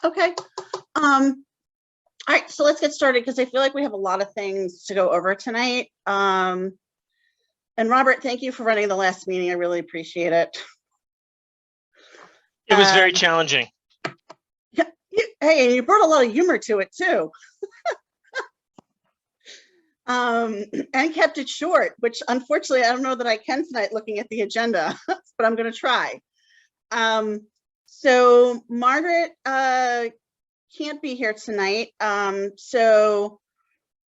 Okay. All right, so let's get started because I feel like we have a lot of things to go over tonight. And Robert, thank you for running the last meeting. I really appreciate it. It was very challenging. Yeah, hey, and you brought a lot of humor to it too. And kept it short, which unfortunately I don't know that I can tonight looking at the agenda, but I'm going to try. So Margaret can't be here tonight. So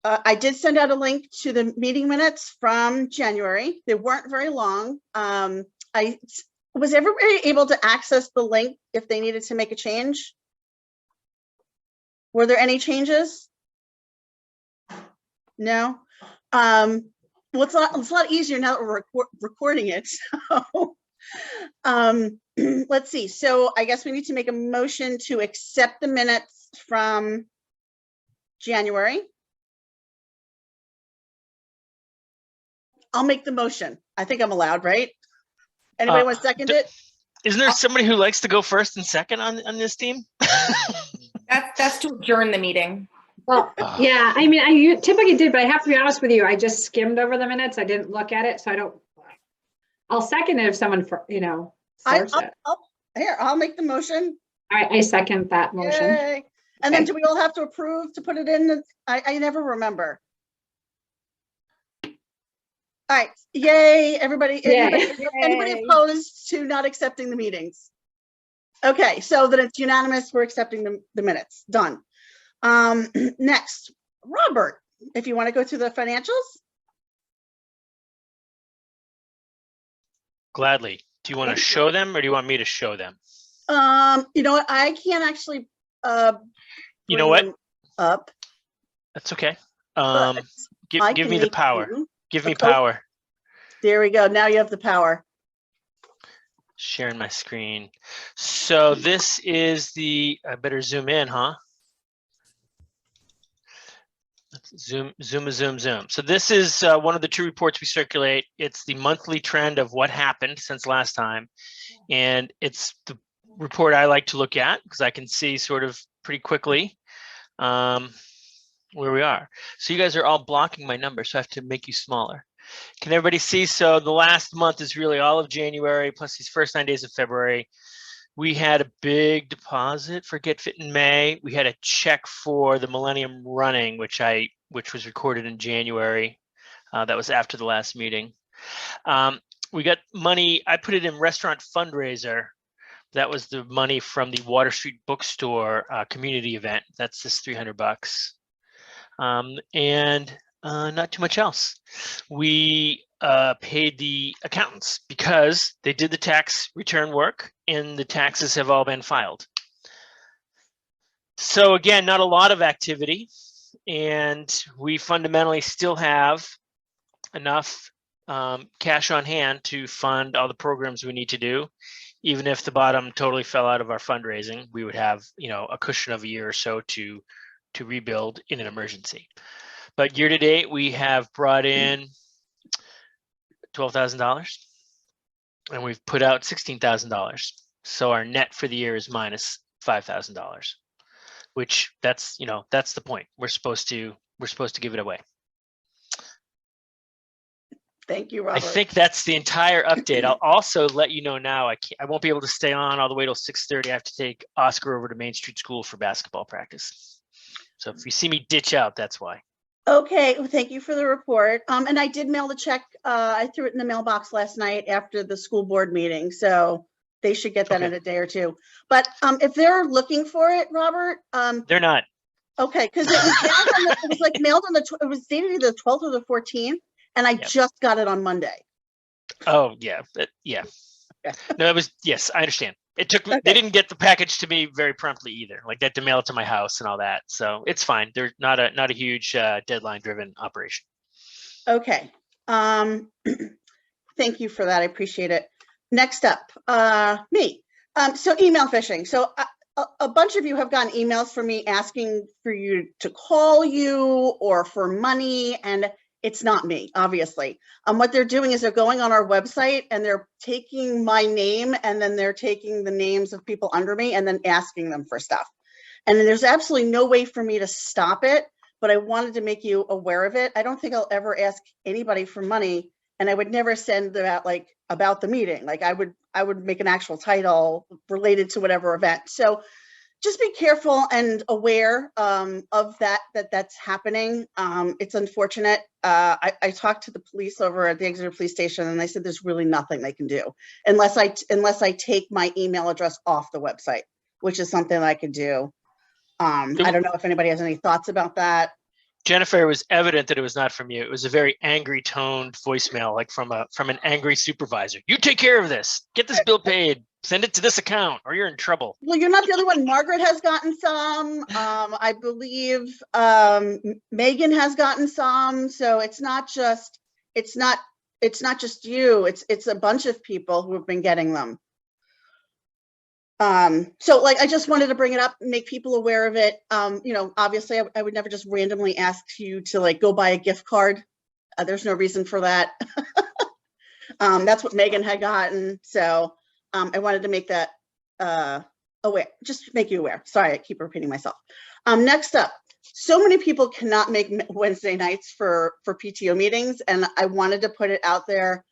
I did send out a link to the meeting minutes from January. They weren't very long. Was everybody able to access the link if they needed to make a change? Were there any changes? No. Well, it's a lot easier now that we're recording it. So, let's see. So I guess we need to make a motion to accept the minutes from January. I'll make the motion. I think I'm allowed, right? Anybody want to second it? Isn't there somebody who likes to go first and second on this team? That's to adjourn the meeting. Well, yeah, I mean, I typically did, but I have to be honest with you, I just skimmed over the minutes. I didn't look at it, so I'll second it if someone, starts it. I'll make the motion. All right, I second that motion. Yay. And then do we all have to approve to put it in? I never remember. All right, yay, everybody. Yay. Anybody opposed to not accepting the meetings? Okay, so that it's unanimous, we're accepting the minutes, done. Next, Robert, if you want to go through the financials. Gladly. Do you want to show them or do you want me to show them? You know what, I can't actually you know what? Up. That's okay. Give me the power. Give me power. There we go. Now you have the power. Sharing my screen. So this is I better zoom in, huh? Zoom. So this is one of the two reports we circulate. It's the monthly trend of what happened since last time. And it's the report I like to look at because I can see sort of pretty quickly where we are. So you guys are all blocking my number, so I have to make you smaller. Can everybody see? So the last month is really all of January plus these first 9 days of February. We had a big deposit for Get Fit in May. We had a check for the Millennium Running, which was recorded in January. That was after the last meeting. We got money. I put it in restaurant fundraiser. That was the money from the Water Street Bookstore community event. That's just $300. And not too much else. We paid the accountants because they did the tax return work and the taxes have all been filed. So again, not a lot of activity, and we fundamentally still have enough cash on hand to fund all the programs we need to do. Even if the bottom totally fell out of our fundraising, we would have, a cushion of a year or so to rebuild in an emergency. But year to date, we have brought in $12,000 and we've put out $16,000. So our net for the year is minus $5,000, which that's the point. We're supposed to give it away. Thank you, Robert. I think that's the entire update. I'll also let you know now, I won't be able to stay on all the way till 6:30. I have to take Oscar over to Main Street School for basketball practice. So if you see me ditch out, that's why. Okay, well, thank you for the report. And I did mail the check. I threw it in the mailbox last night after the school board meeting, so they should get that in a day or two. But if they're looking for it, Robert, they're not. Okay, because it was mailed on it was dated either the 12th or the 14th, and I just got it on Monday. Oh yeah, yeah. No, it was, yes, I understand. It took, they didn't get the package to me very promptly either. Like they had to mail it to my house and all that. So it's fine. They're not a huge deadline driven operation. Okay. Thank you for that. I appreciate it. Next up, me. So email phishing. So a bunch of you have gotten emails from me asking for you to call you or for money, and it's not me, obviously. What they're doing is they're going on our website and they're taking my name and then they're taking the names of people under me and then asking them for stuff. And there's absolutely no way for me to stop it, but I wanted to make you aware of it. I don't think I'll ever ask anybody for money, and I would never send about about the meeting. Like I would make an actual title related to whatever event. So just be careful and aware of that's happening. It's unfortunate. I talked to the police over at the Exeter Police Station, and they said there's really nothing they can do unless I take my email address off the website, which is something I could do. I don't know if anybody has any thoughts about that. Jennifer, it was evident that it was not from you. It was a very angry toned voicemail, like from an angry supervisor. You take care of this. Get this bill paid. Send it to this account, or you're in trouble. Well, you're not the only one. Margaret has gotten some. I believe Megan has gotten some. So it's not just you. It's a bunch of people who have been getting them. So like, I just wanted to bring it up, make people aware of it. Obviously I would never just randomly ask you to like go buy a gift card. There's no reason for that. That's what Megan had gotten. So I wanted to make that aware, just make you aware. Sorry, I keep repeating myself. Next up, so many people cannot make Wednesday nights for PTO meetings, and I wanted to put it out there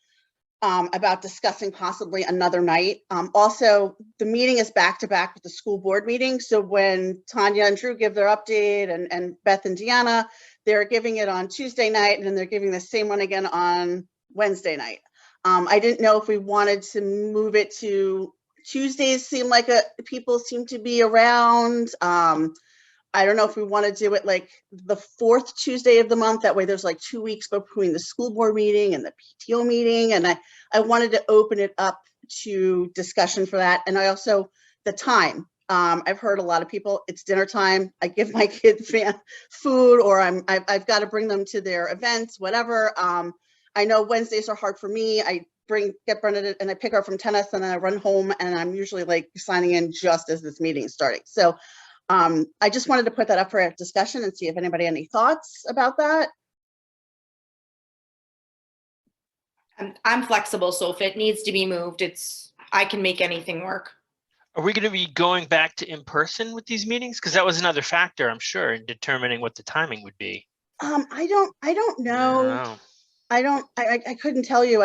about discussing possibly another night. Also, the meeting is back to back with the school board meeting. So when Tanya and Drew give their update, and Beth and Deanna, they're giving it on Tuesday night, and then they're giving the same one again on Wednesday night. I didn't know if we wanted to move it to Tuesdays. Seem like people seem to be around. I don't know if we want to do it like the 4th Tuesday of the month. That way there's like 2 weeks between the school board meeting and the PTO meeting. And I wanted to open it up to discussion for that. And I also, the time, I've heard a lot of people, it's dinner time. I give my kids food, or I've got to bring them to their events, whatever. I know Wednesdays are hard for me. I get Brendan and I pick her up from tennis, and then I run home, and I'm usually like signing in just as this meeting is starting. So I just wanted to put that up for a discussion and see if anybody had any thoughts about that. I'm flexible, so if it needs to be moved, I can make anything work. Are we going to be going back to in-person with these meetings? Because that was another factor, I'm sure, in determining what the timing would be. I don't know. I couldn't tell you.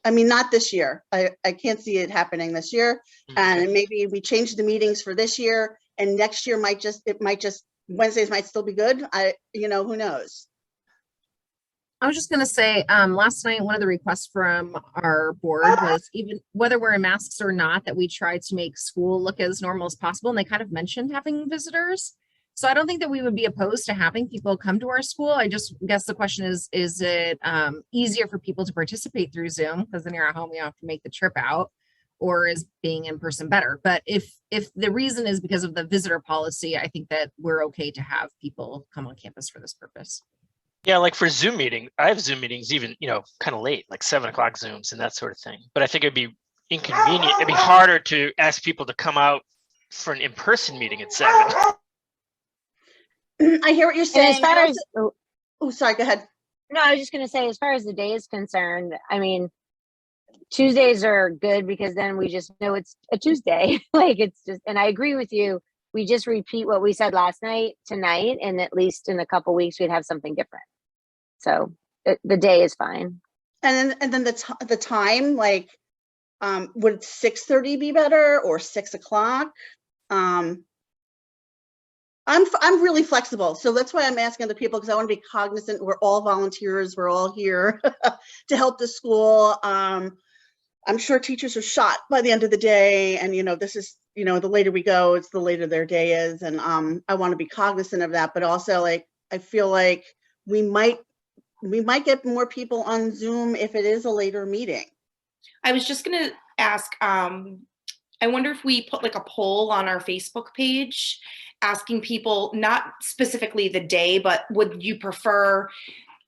I mean, not this year. I can't see it happening this year. Okay. And maybe we change the meetings for this year, and next year Wednesdays might still be good. Who knows? I was just going to say, last night, one of the requests from our board was, even whether we're in masks or not, that we try to make school look as normal as possible. And they kind of mentioned having visitors. So I don't think that we would be opposed to having people come to our school. I just guess the question is it easier for people to participate through Zoom? Because then you're at home, you don't have to make the trip out. Or is being in person better? But if the reason is because of the visitor policy, I think that we're okay to have people come on campus for this purpose. Yeah, like for Zoom meeting, I have Zoom meetings even, kind of late, like 7 o'clock Zooms and that sort of thing. But I think it'd be inconvenient. It'd be harder to ask people to come out for an in-person meeting at 7. I hear what you're saying. Sorry, go ahead. No, I was just going to say, as far as the day is concerned, I mean, Tuesdays are good because then we just know it's a Tuesday. And I agree with you. We just repeat what we said last night tonight, and at least in a couple weeks we'd have something different. So the day is fine. And then the time, like, would 6:30 be better, or 6 o'clock? I'm really flexible, so that's why I'm asking other people, because I want to be cognizant. We're all volunteers. We're all here to help the school. I'm sure teachers are shot by the end of the day, and this is the later we go, it's the later their day is, and I want to be cognizant of that. But also, like, I feel like we might get more people on Zoom if it is a later meeting. I was just gonna ask. I wonder if we put like a poll on our Facebook page asking people, not specifically the day, but would you prefer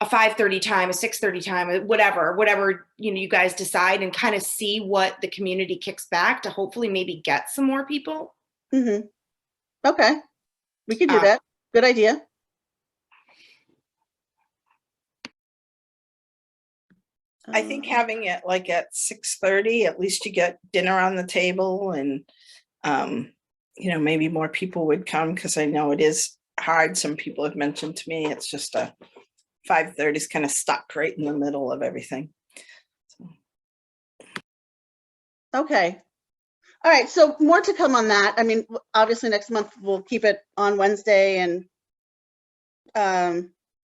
a 5:30 time, a 6:30 time, whatever, you guys decide, and kind of see what the community kicks back to hopefully maybe get some more people. Mm-hmm. Okay. We could do that. Good idea. I think having it like at 6:30, at least you get dinner on the table, and maybe more people would come, because I know it is hard. Some people have mentioned to me, it's just 5:30 is kind of stuck right in the middle of everything. Okay. All right, so more to come on that. I mean, obviously next month we'll keep it on Wednesday, and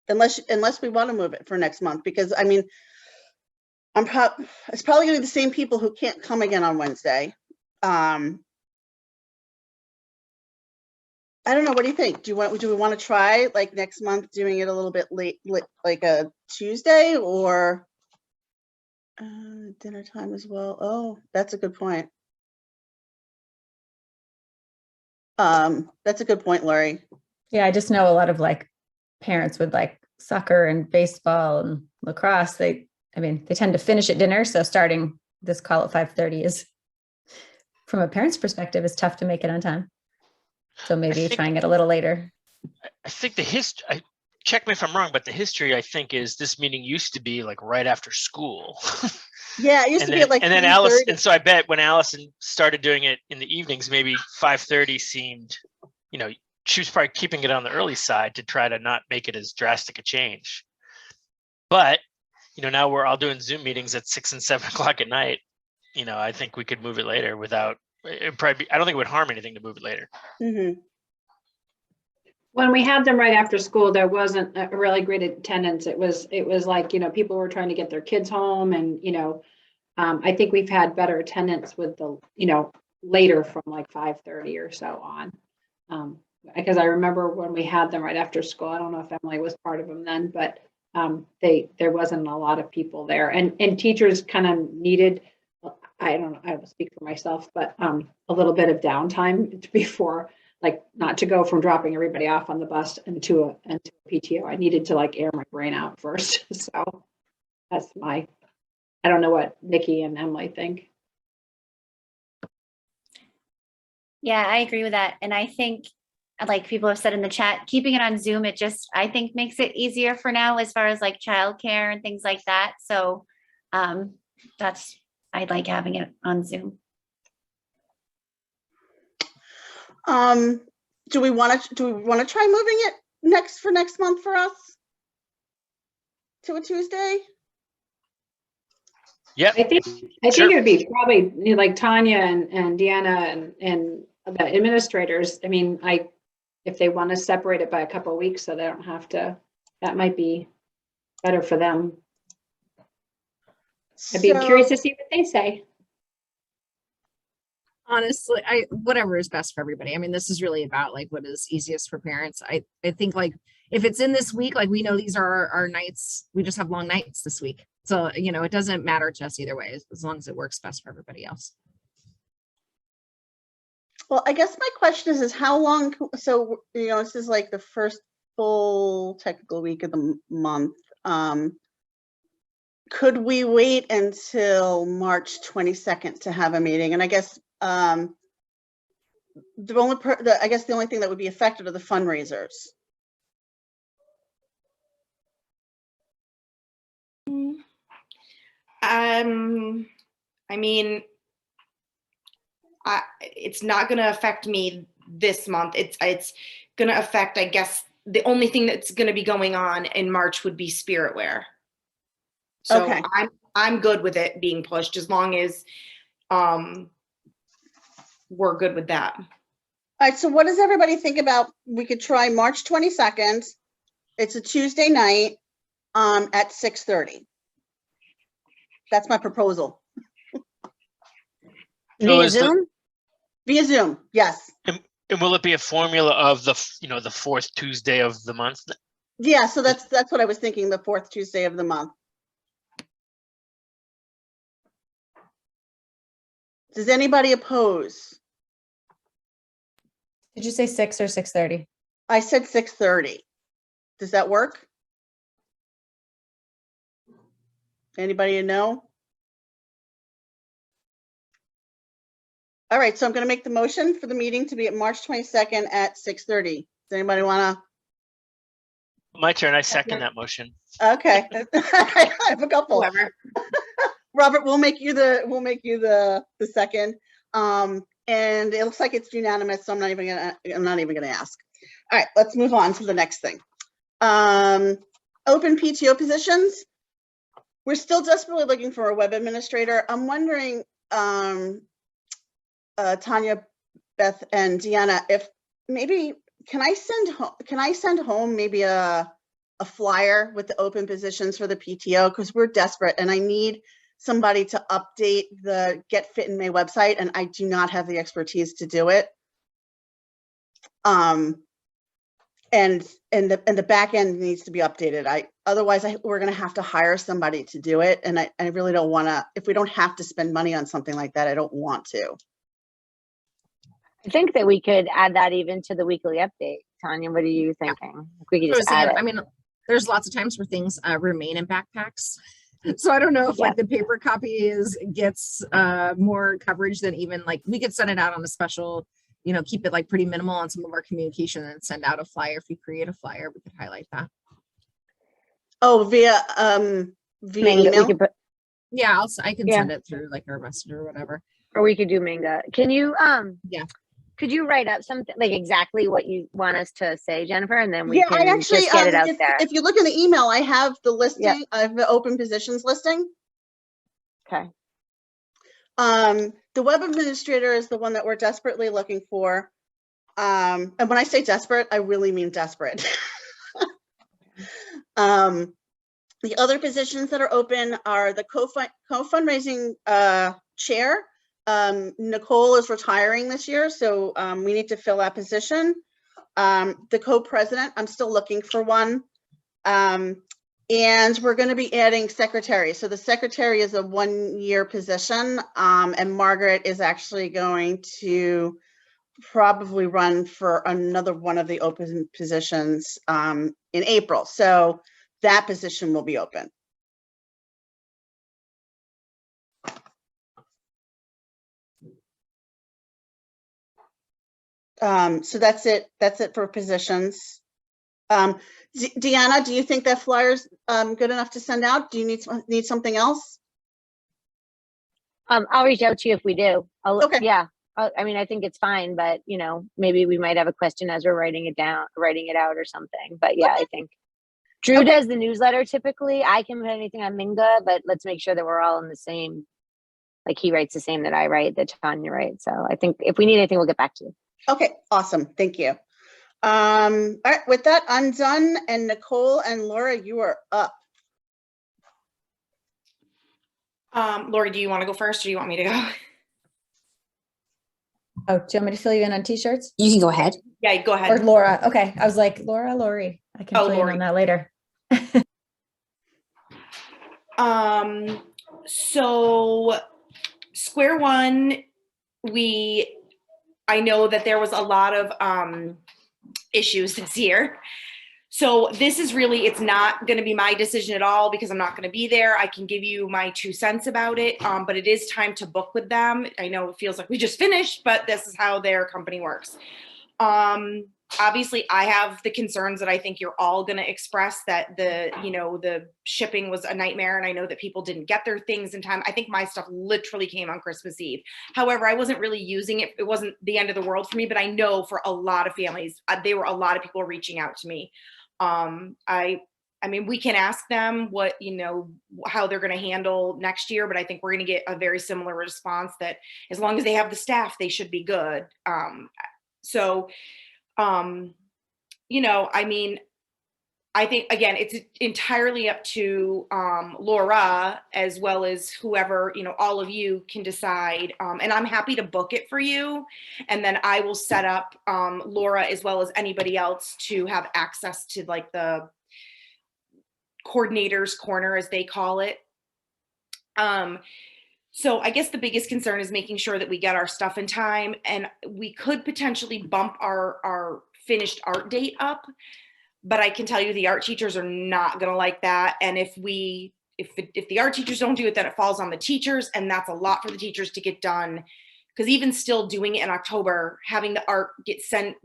unless we want to move it for next month, because I mean, it's probably gonna be the same people who can't come again on Wednesday. I don't know, what do you think? Do we want to try like next month doing it a little bit late, like a Tuesday, or dinner time as well? Oh, that's a good point. That's a good point, Lori. Yeah, I just know a lot of like parents with like soccer and baseball and lacrosse. They tend to finish at dinner. So starting this call at 5:30 is, from a parent's perspective, is tough to make it on time. So maybe trying it a little later. I think the history, check me if I'm wrong, but the history, I think, is this meeting used to be like right after school. Yeah, it used to be at like and then 3:30. Alice, and so I bet when Allison started doing it in the evenings, maybe 5:30 seemed, she was probably keeping it on the early side to try to not make it as drastic a change. But, now we're all doing Zoom meetings at 6 and 7 o'clock at night. I think we could move it later without, I don't think it would harm anything to move it later. Mm-hmm. When we had them right after school, there wasn't a really great attendance. It was like, people were trying to get their kids home, and, I think we've had better attendance with the, later from like 5:30 or so on. Because I remember when we had them right after school, I don't know if Emily was part of them then, but there wasn't a lot of people there, and teachers kind of needed, I don't know, I don't speak for myself, but a little bit of downtime before, like, not to go from dropping everybody off on the bus into a PTO. I needed to like air my brain out first. So that's I don't know what Nikki and Emily think. Yeah, I agree with that. And I think, like people have said in the chat, keeping it on Zoom, it just, I think, makes it easier for now as far as like childcare and things like that. So I like having it on Zoom. Do we want to try moving it next month for us to a Tuesday? Yeah. I think Sure. it would be probably like Tanya and Deanna and the administrators. I mean, if they want to separate it by a couple of weeks so they don't have to, that might be better for them. I'd be curious to see what they say. Honestly, whatever is best for everybody. I mean, this is really about like what is easiest for parents. I think like if it's in this week, like we know these are our nights, we just have long nights this week. So, it doesn't matter to us either way, as long as it works best for everybody else. Well, I guess my question is how long, so, this is like the first full technical week of the month. Could we wait until March 22nd to have a meeting? And I guess the only thing that would be affected are the fundraisers. I mean, it's not going to affect me this month. It's going to affect, I guess, the only thing that's going to be going on in March would be Spirit Wear. So Okay. I'm good with it being pushed as long as we're good with that. All right, so what does everybody think about, we could try March 22nd. It's a Tuesday night at 6:30. That's my proposal. So Via Zoom? Via Zoom, yes. And will it be a formula of the fourth Tuesday of the month? Yeah, so that's what I was thinking, the fourth Tuesday of the month. Does anybody oppose? Did you say 6 or 6:30? I said 6:30. Does that work? Anybody know? All right, so I'm going to make the motion for the meeting to be at March 22nd at 6:30. Does anybody want to? My turn. I second that motion. Okay, I have a couple. Whoever. Robert, we'll make you the second. and it looks like it's unanimous, so I'm not even gonna ask. All right, let's move on to the next thing. Open PTO positions. We're still desperately looking for a web administrator. I'm wondering, Tanya, Beth, and Deanna, if maybe, can I send home maybe a flyer with the open positions for the PTO? Because we're desperate and I need somebody to update the Get Fit in May website, and I do not have the expertise to do it. And the back end needs to be updated. Otherwise we're going to have to hire somebody to do it. And I really don't want to, if we don't have to spend money on something like that, I don't want to. I think that we could add that even to the weekly update. Tanya, what are you thinking? We could I was just add saying, it. I mean, there's lots of times where things remain in backpacks. So I don't know if Yeah. like the paper copy gets more coverage than even like, we could send it out on a special, you know, keep it like pretty minimal on some of our communication and send out a flyer. If you create a flyer, we could highlight that. Oh, via Minga, email? we could put, Yeah, I can Yeah. send it through like our messenger or whatever. or we could do Minga. Can you, Yeah. could you write up something like exactly what you want us to say, Jennifer? And then we Yeah, can I actually, just get it out there. if you look in the email, I have the listing, I have the open positions listing. Okay. The web administrator is the one that we're desperately looking for. And when I say desperate, I really mean desperate. The other positions that are open are the co-fundraising chair. Nicole is retiring this year, so we need to fill that position. The co-president, I'm still looking for one. And we're going to be adding secretary. So the secretary is a 1-year position, and Margaret is actually going to probably run for another one of the open positions in April. So that position will be open. So that's it. That's it for positions. Deanna, do you think that flyer's good enough to send out? Do you need something else? I'll reach out to you if we do. Okay. Yeah. I mean, I think it's fine, but you know, maybe we might have a question as we're writing it out or something. But yeah, Okay. I think Drew Okay. does the newsletter typically. I can put anything on Minga, but let's make sure that we're all in the same, like he writes the same that I write, that Tanya writes. So I think if we need anything, we'll get back to you. Okay, awesome. Thank you. All right, with that, I'm done. And Nicole and Laura, you are up. Lori, do you want to go first or do you want me to go? Oh, do you want me to fill you in on t-shirts? You can go ahead. Yeah, go Or ahead. Laura? Okay, I was like, Lori. I can Oh, fill you in Lori. on that later. So square one, I know that there was a lot of issues this year. So this is really, it's not going to be my decision at all because I'm not going to be there. I can give you my 2 cents about it, but it is time to book with them. I know it feels like we just finished, but this is how their company works. Obviously, I have the concerns that I think you're all going to express, that the shipping was a nightmare, and I know that people didn't get their things in time. I think my stuff literally came on Christmas Eve. However, I wasn't really using it. It wasn't the end of the world for me, but I know for a lot of families, a lot of people reaching out to me. I mean, we can ask them how they're going to handle next year, but I think we're going to get a very similar response that as long as they have the staff, they should be good. I mean, I think, again, it's entirely up to Laura, as well as whoever, all of you can decide. And I'm happy to book it for you. And then I will set up Laura, as well as anybody else, to have access to like the coordinator's corner, as they call it. So I guess the biggest concern is making sure that we get our stuff in time, and we could potentially bump our finished art date up. But I can tell you the art teachers are not going to like that. And if the art teachers don't do it, then it falls on the teachers. And that's a lot for the teachers to get done. Because even still doing it in October, having the art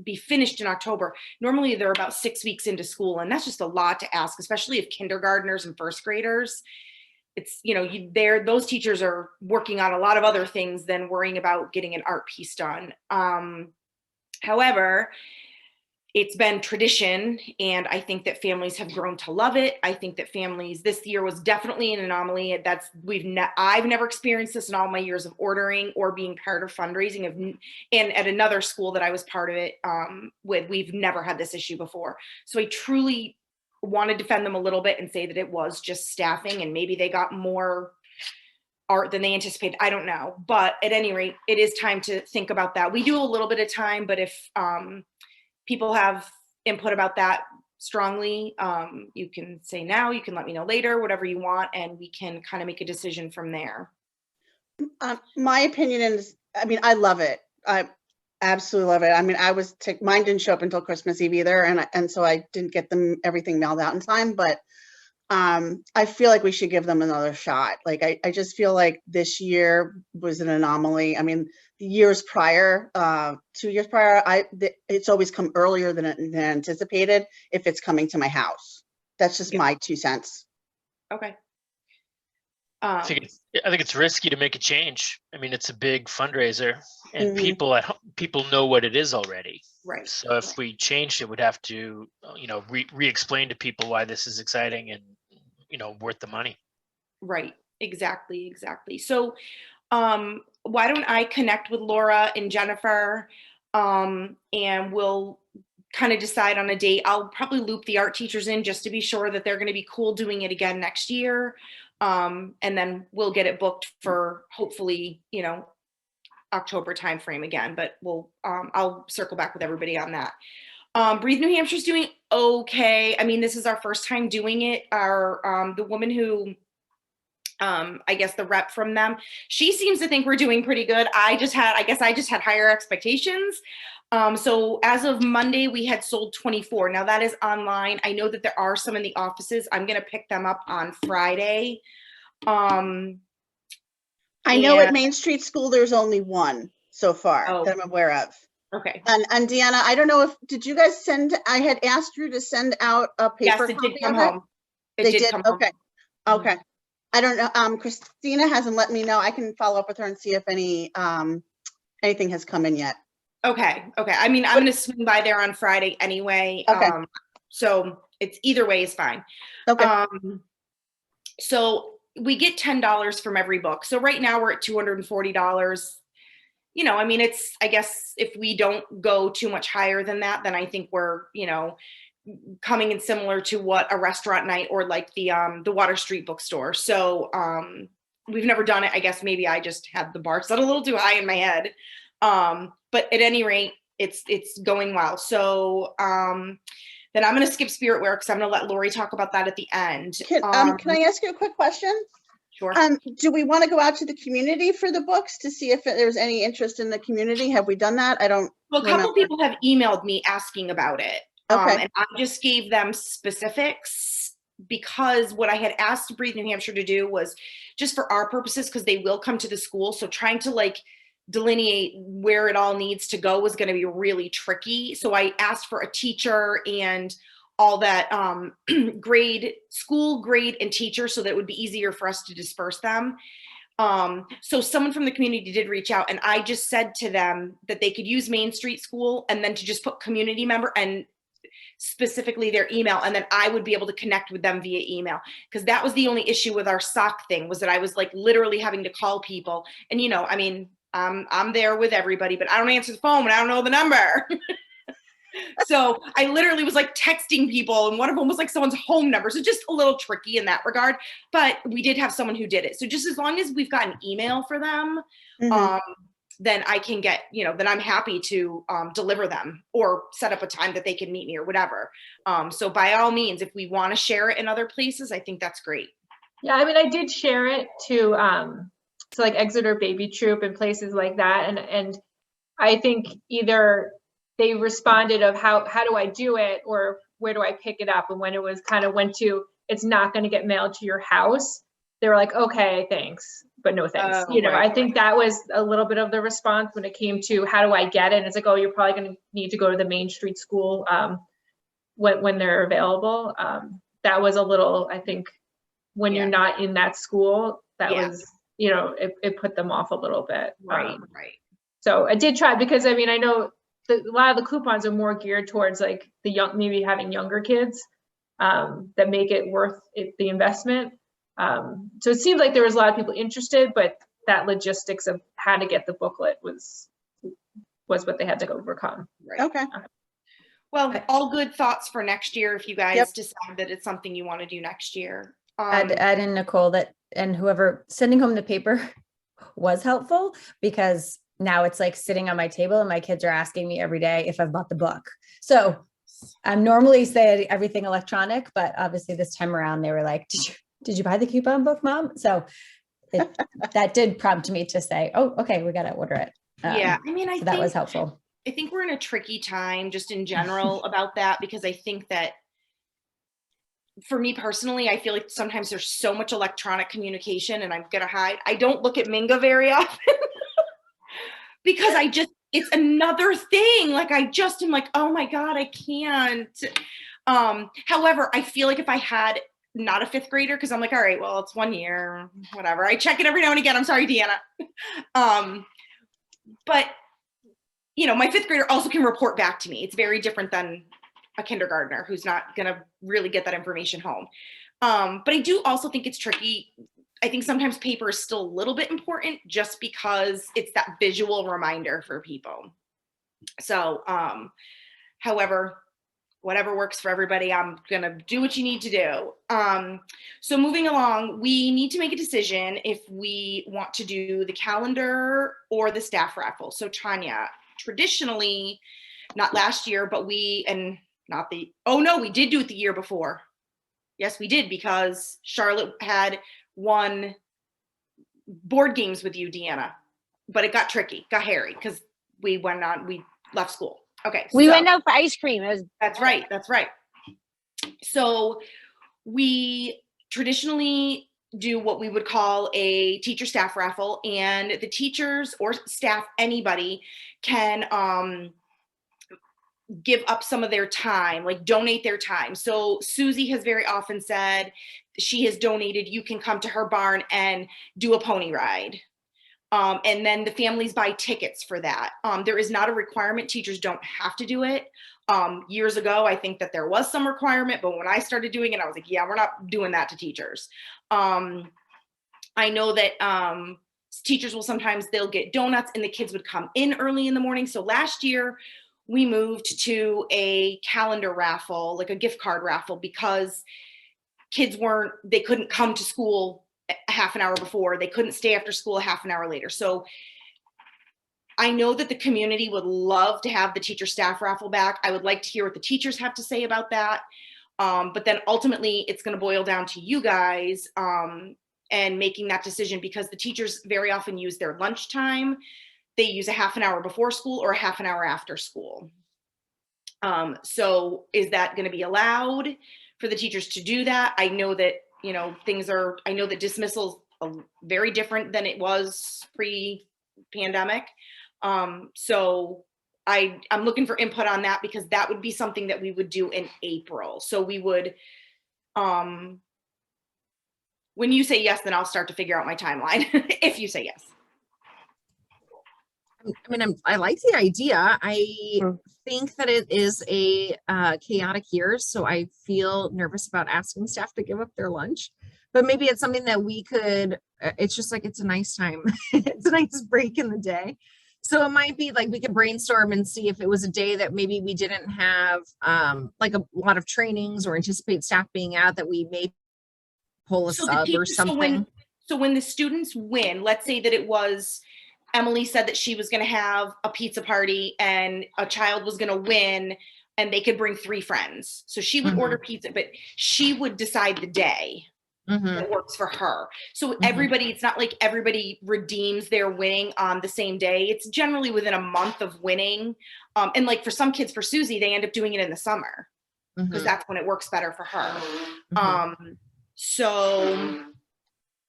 be finished in October, normally they're about 6 weeks into school. And that's just a lot to ask, especially if kindergartners and first graders. it's, you know, those teachers are working on a lot of other things than worrying about getting an art piece done. However, it's been tradition, and I think that families have grown to love it. I think that families, this year was definitely an anomaly. I've never experienced this in all my years of ordering or being part of fundraising and at another school that I was part of it with, we've never had this issue before. So I truly want to defend them a little bit and say that it was just staffing, and maybe they got more art than they anticipated. I don't know, but at any rate, it is time to think about that. We do a little bit of time, but if people have input about that strongly, you can say now, you can let me know later, whatever you want, and we can kind of make a decision from there. My opinion is, I mean, I love it. I absolutely love it. I mean, mine didn't show up until Christmas Eve either, and so I didn't get them everything mailed out in time, but I feel like we should give them another shot. Like, I just feel like this year was an anomaly. I mean, the years prior, 2 years prior, it's always come earlier than anticipated if it's coming to my house. That's just my 2 cents. Okay. I think it's risky to make a change. I mean, it's a big fundraiser, and people know what it is already. Right. So if we changed it, we'd have to, you know, re-explain to people why this is exciting and, you know, worth the money. Right. Exactly. So why don't I connect with Laura and Jennifer, and we'll kind of decide on a date. I'll probably loop the art teachers in just to be sure that they're going to be cool doing it again next year. And then we'll get it booked for hopefully, you know, October timeframe again, but I'll circle back with everybody on that. Breathe New Hampshire's doing okay. I mean, this is our first time doing it. The woman who, I guess the rep from them, she seems to think we're doing pretty good. I guess I just had higher expectations. So as of Monday, we had sold 24. Now that is online. I know that there are some in the offices. I'm going to pick them up on Friday. I know at Main Street School, there's only one so far that I'm aware of. Okay. And Deanna, I don't know did you guys I had asked you to send out a paper Yes, it copy did come of it? home. They did? Come home. Okay. Okay. I don't know. Christina hasn't let me know. I can follow up with her and see if anything has come in yet. Okay. I mean, I'm going to swing by there on Friday anyway. Okay. So it's either way is fine. Okay. So we get $10 from every book. So right now we're at $240. You know, I mean, I guess if we don't go too much higher than that, then I think we're, you know, coming in similar to what a restaurant night or like the Water Street bookstore. So we've never done it. I guess maybe I just had the bar set a little too high in my head. But at any rate, it's going well. So then I'm going to skip Spiritware because I'm going to let Lori talk about that at the end. Can I ask you a quick question? Sure. Do we want to go out to the community for the books to see if there's any interest in the community? Have we done that? I don't Well, a couple of people have emailed me asking about it. Okay. And I just gave them specifics because what I had asked Breathe New Hampshire to do was just for our purposes, because they will come to the school. So trying to like delineate where it all needs to go was going to be really tricky. So I asked for a teacher and all that school grade and teacher, so that it would be easier for us to disperse them. So someone from the community did reach out, and I just said to them that they could use Main Street School and then to just put community member and specifically their email, and then I would be able to connect with them via email. Because that was the only issue with our sock thing, was that I was like literally having to call people. And you know, I mean, I'm there with everybody, but I don't answer the phone when I don't know the number. So I literally was like texting people, and one of them was like someone's home number. So just a little tricky in that regard, but we did have someone who did it. So just as long as we've got an email for them, then I can get, you know, then I'm happy to deliver them or set up a time that they can meet me or whatever. So by all means, if we want to share it in other places, I think that's great. Yeah, I mean, I did share it to like Exeter Baby Troop and places like that. And I think either they responded of how do I do it, or where do I pick it up? And when it was kind of went to, it's not going to get mailed to your house, they were like, okay, thanks, but no thanks. You know, right, I think that was a little bit of the response when it came to how do I get it? And it's like, oh, you're probably going to need to go to the Main Street School when they're available. That was a little, I think, when you're Yeah. not in that school, that Yeah. was, you know, it put them off a little bit. Right. So I did try, because I mean, I know a lot of the coupons are more geared towards like the young, maybe having younger kids that make it worth it, the investment. So it seemed like there was a lot of people interested, but that logistics of how to get the booklet was what they had to overcome. Right. Okay. Well, all good thoughts for next year if you guys Yep. decide that it's something you want to do next year. Add in Nicole that, and whoever sending home the paper was helpful, because now it's like sitting on my table and my kids are asking me every day if I've bought the book. So I'm normally say everything electronic, but obviously this time around they were like, did you buy the coupon book, Mom? So that did prompt me to say, oh, okay, we got to order it. Yeah, I mean, So that was helpful. I think we're in a tricky time just in general about that, because I think that for me personally, I feel like sometimes there's so much electronic communication, and I'm gonna hide. I don't look at Minga very often because it's another thing. Like I just am like, oh my God, I can't. However, I feel like if I had not a fifth grader, because I'm like, all right, well, it's 1 year, whatever. I check it every now and again. I'm sorry, Deanna. But you know, my fifth grader also can report back to me. It's very different than a kindergartner who's not going to really get that information home. But I do also think it's tricky. I think sometimes paper is still a little bit important just because it's that visual reminder for people. So, however, whatever works for everybody, I'm going to do what you need to do. So moving along, we need to make a decision if we want to do the calendar or the staff raffle. So Tanya, traditionally, not last year, but we did do it the year before. Yes, we did, because Charlotte had won board games with you, Deanna, but it got tricky, got hairy, because we left school. Okay. We went out for ice cream. That's right. So we traditionally do what we would call a teacher staff raffle, and the teachers or staff, anybody can give up some of their time, like donate their time. So Susie has very often said she has donated, you can come to her barn and do a pony ride. And then the families buy tickets for that. There is not a requirement. Teachers don't have to do it. Years ago, I think that there was some requirement, but when I started doing it, I was like, yeah, we're not doing that to teachers. I know that teachers will sometimes, they'll get donuts and the kids would come in early in the morning. So last year we moved to a calendar raffle, like a gift card raffle, because kids they couldn't come to school a half an hour before, they couldn't stay after school a half an hour later. So I know that the community would love to have the teacher staff raffle back. I would like to hear what the teachers have to say about that. But then ultimately it's going to boil down to you guys and making that decision, because the teachers very often use their lunchtime. They use a half an hour before school or a half an hour after school. So is that going to be allowed for the teachers to do that? I know that, you know, I know that dismissal is very different than it was pre-pandemic. So I'm looking for input on that, because that would be something that we would do in April. So we would, when you say yes, then I'll start to figure out my timeline if you say yes. I mean, I like the idea. I think that it is a chaotic year, so I feel nervous about asking staff to give up their lunch. But maybe it's something that we could. It's just like, it's a nice time. It's a nice break in the day. So it might be like we could brainstorm and see if it was a day that maybe we didn't have like a lot of trainings or anticipate staff being out, that we may pull a sub or something. So when the students win, let's say that it was, Emily said that she was going to have a pizza party and a child was going to win and they could bring 3 friends. So she would order pizza, but she would decide the day that works for her. So everybody, it's not like everybody redeems their winning on the same day. It's generally within a month of winning. And like for some kids, for Susie, they end up doing it in the summer because that's when it works better for her. So I mean,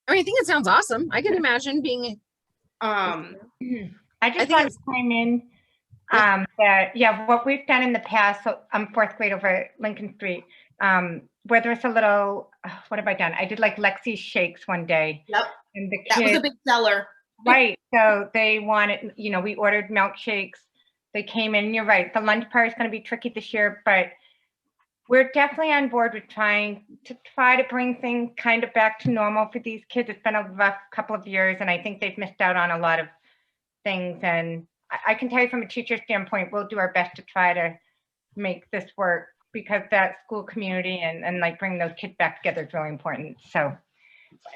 I think it sounds awesome. I can imagine being I just think want to chime in that, what we've done in the past, so I'm 4th grade over at Lincoln Street, where there's a little what have I done? I did like Lexi shakes one day. Yep. And the That was a kids, big seller. right. So they wanted, we ordered milkshakes. They came in. You're right. The lunch part is going to be tricky this year, but we're definitely on board with trying to bring things kind of back to normal for these kids. It's been a rough couple of years, and I think they've missed out on a lot of things. And I can tell you from a teacher standpoint, we'll do our best to try to make this work, because that school community and like bring those kids back together is really important. So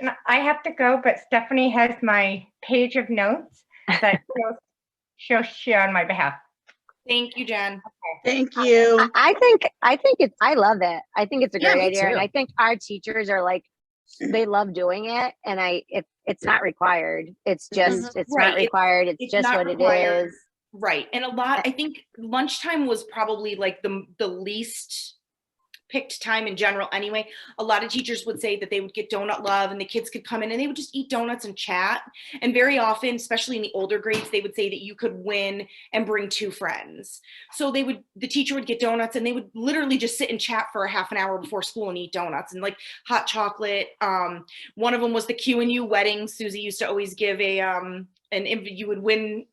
and I have to go, but Stephanie has my page of notes that she'll share on my behalf. Thank you, Jen. Thank you. I think it's, I love it. I think it's a Yeah, great me idea. And too. I think our teachers are like, they love doing it. And it's not required. It's just, it's Right. not required. It's It's just not what required. it is. Right. And I think lunchtime was probably like the least picked time in general anyway. A lot of teachers would say that they would get donut love and the kids could come in and they would just eat donuts and chat. And very often, especially in the older grades, they would say that you could win and bring 2 friends. So the teacher would get donuts and they would literally just sit and chat for a half an hour before school and eat donuts and like hot chocolate. One of them was the Q&U wedding. Susie used to always give you would win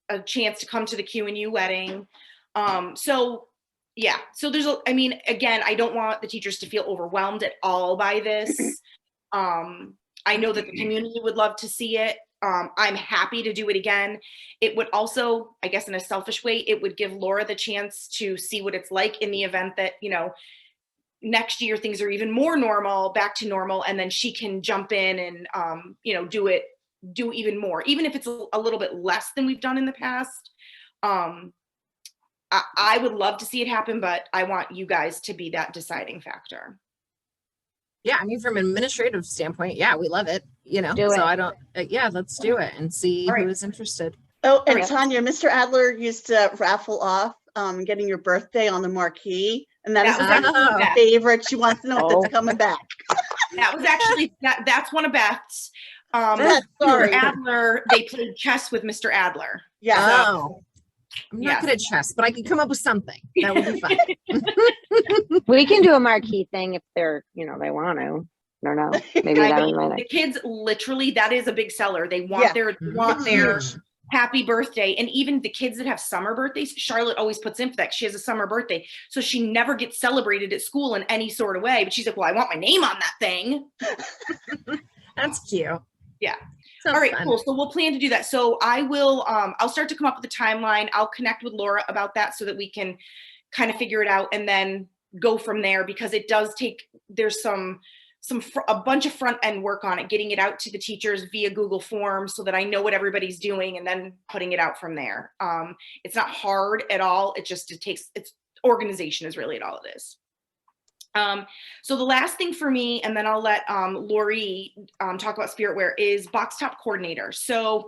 a chance to come to the Q&U wedding. Yeah, so again, I don't want the teachers to feel overwhelmed at all by this. I know that the community would love to see it. I'm happy to do it again. It would also, I guess in a selfish way, it would give Laura the chance to see what it's like in the event that, next year things are even more normal, back to normal, and then she can jump in and, do even more, even if it's a little bit less than we've done in the past. I would love to see it happen, but I want you guys to be that deciding factor. Yeah, I mean, from an administrative standpoint, yeah, we love it, Do so it. I don't, yeah, let's do it and see All right. who is interested. Oh, and Yep. Tanya, Mr. Adler used to raffle off getting your birthday on the marquee. And that is was her actually Beth. favorite. She wants to know if Oh. it's coming back. That was actually, that's one of Beth's. Beth, Mr. sorry. Adler, they played chess with Mr. Adler. Yeah. Oh, I'm not Yeah. good at chess, but I can come up with something. That would be fun. We can do a marquee thing if they're, they want to. I don't know. Maybe I that mean, was my the kids literally, that is a big seller. They want Yeah. their Huge. happy birthday. And even the kids that have summer birthdays, Charlotte always puts in for that. She has a summer birthday. So she never gets celebrated at school in any sort of way. But she's like, well, I want my name on that thing. That's cute. Yeah. Sounds All right, fun. cool. So we'll plan to do that. So I will, I'll start to come up with a timeline. I'll connect with Laura about that so that we can kind of figure it out and then go from there, because it does take, there's a bunch of front end work on it, getting it out to the teachers via Google Forms so that I know what everybody's doing and then putting it out from there. It's not hard at all. It's organization is really all it is. So the last thing for me, and then I'll let Lori talk about Spiritwear, is box top coordinator. So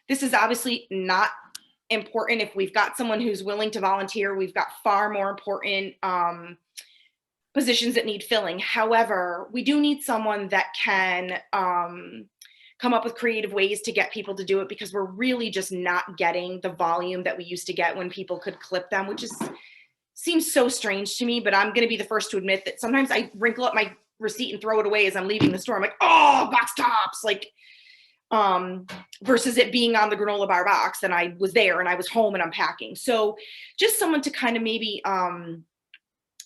this is obviously not important. If we've got someone who's willing to volunteer, we've got far more important positions that need filling. However, we do need someone that can come up with creative ways to get people to do it, because we're really just not getting the volume that we used to get when people could clip them, which seems so strange to me. But I'm going to be the first to admit that sometimes I wrinkle up my receipt and throw it away as I'm leaving the store. I'm like, oh, box tops, like versus it being on the granola bar box, and I was there and I was home and unpacking. So just someone to kind of maybe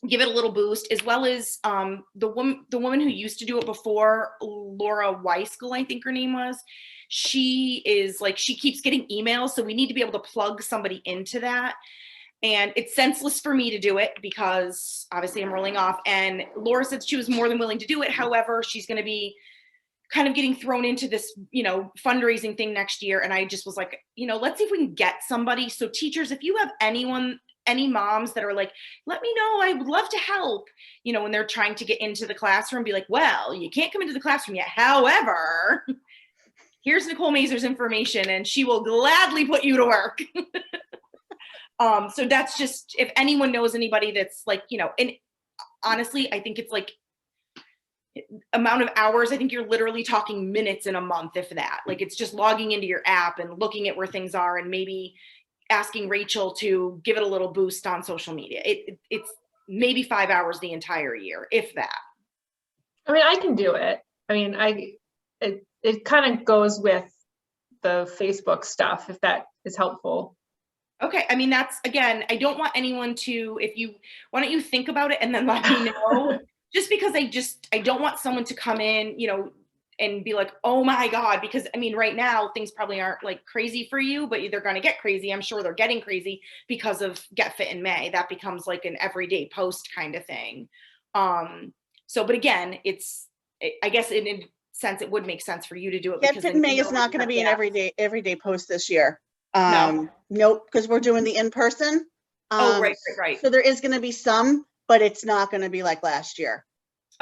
give it a little boost, as well as the woman who used to do it before, Laura Weiskell, I think her name was. She keeps getting emails, so we need to be able to plug somebody into that. And it's senseless for me to do it because obviously I'm rolling off. And Laura said she was more than willing to do it. However, she's going to be kind of getting thrown into this, fundraising thing next year. And I just was like, let's see if we can get somebody. So teachers, if you have any moms that are like, let me know, I would love to help, when they're trying to get into the classroom, be like, well, you can't come into the classroom yet. However, here's Nicole Mazur's information and she will gladly put you to work. So that's just, if anyone knows anybody that's like, and honestly, I think it's like amount of hours, I think you're literally talking minutes in a month, if that. Like, it's just logging into your app and looking at where things are and maybe asking Rachel to give it a little boost on social media. It's maybe 5 hours the entire year, if that. I mean, I can do it. I mean, it kind of goes with the Facebook stuff, if that is helpful. Okay, I mean, that's, again, I don't want anyone to, why don't you think about it and then let me know? Just because I don't want someone to come in, and be like, oh my God, because I mean, right now things probably aren't like crazy for you, but they're going to get crazy. I'm sure they're getting crazy because of Get Fit in May. That becomes like an everyday post kind of thing. But again, I guess in a sense, it would make sense for you to do it. Get Fit in May is not going to be an everyday post this year. No. Nope, because we're doing the in-person. Oh, right. So there is going to be some, but it's not going to be like last year.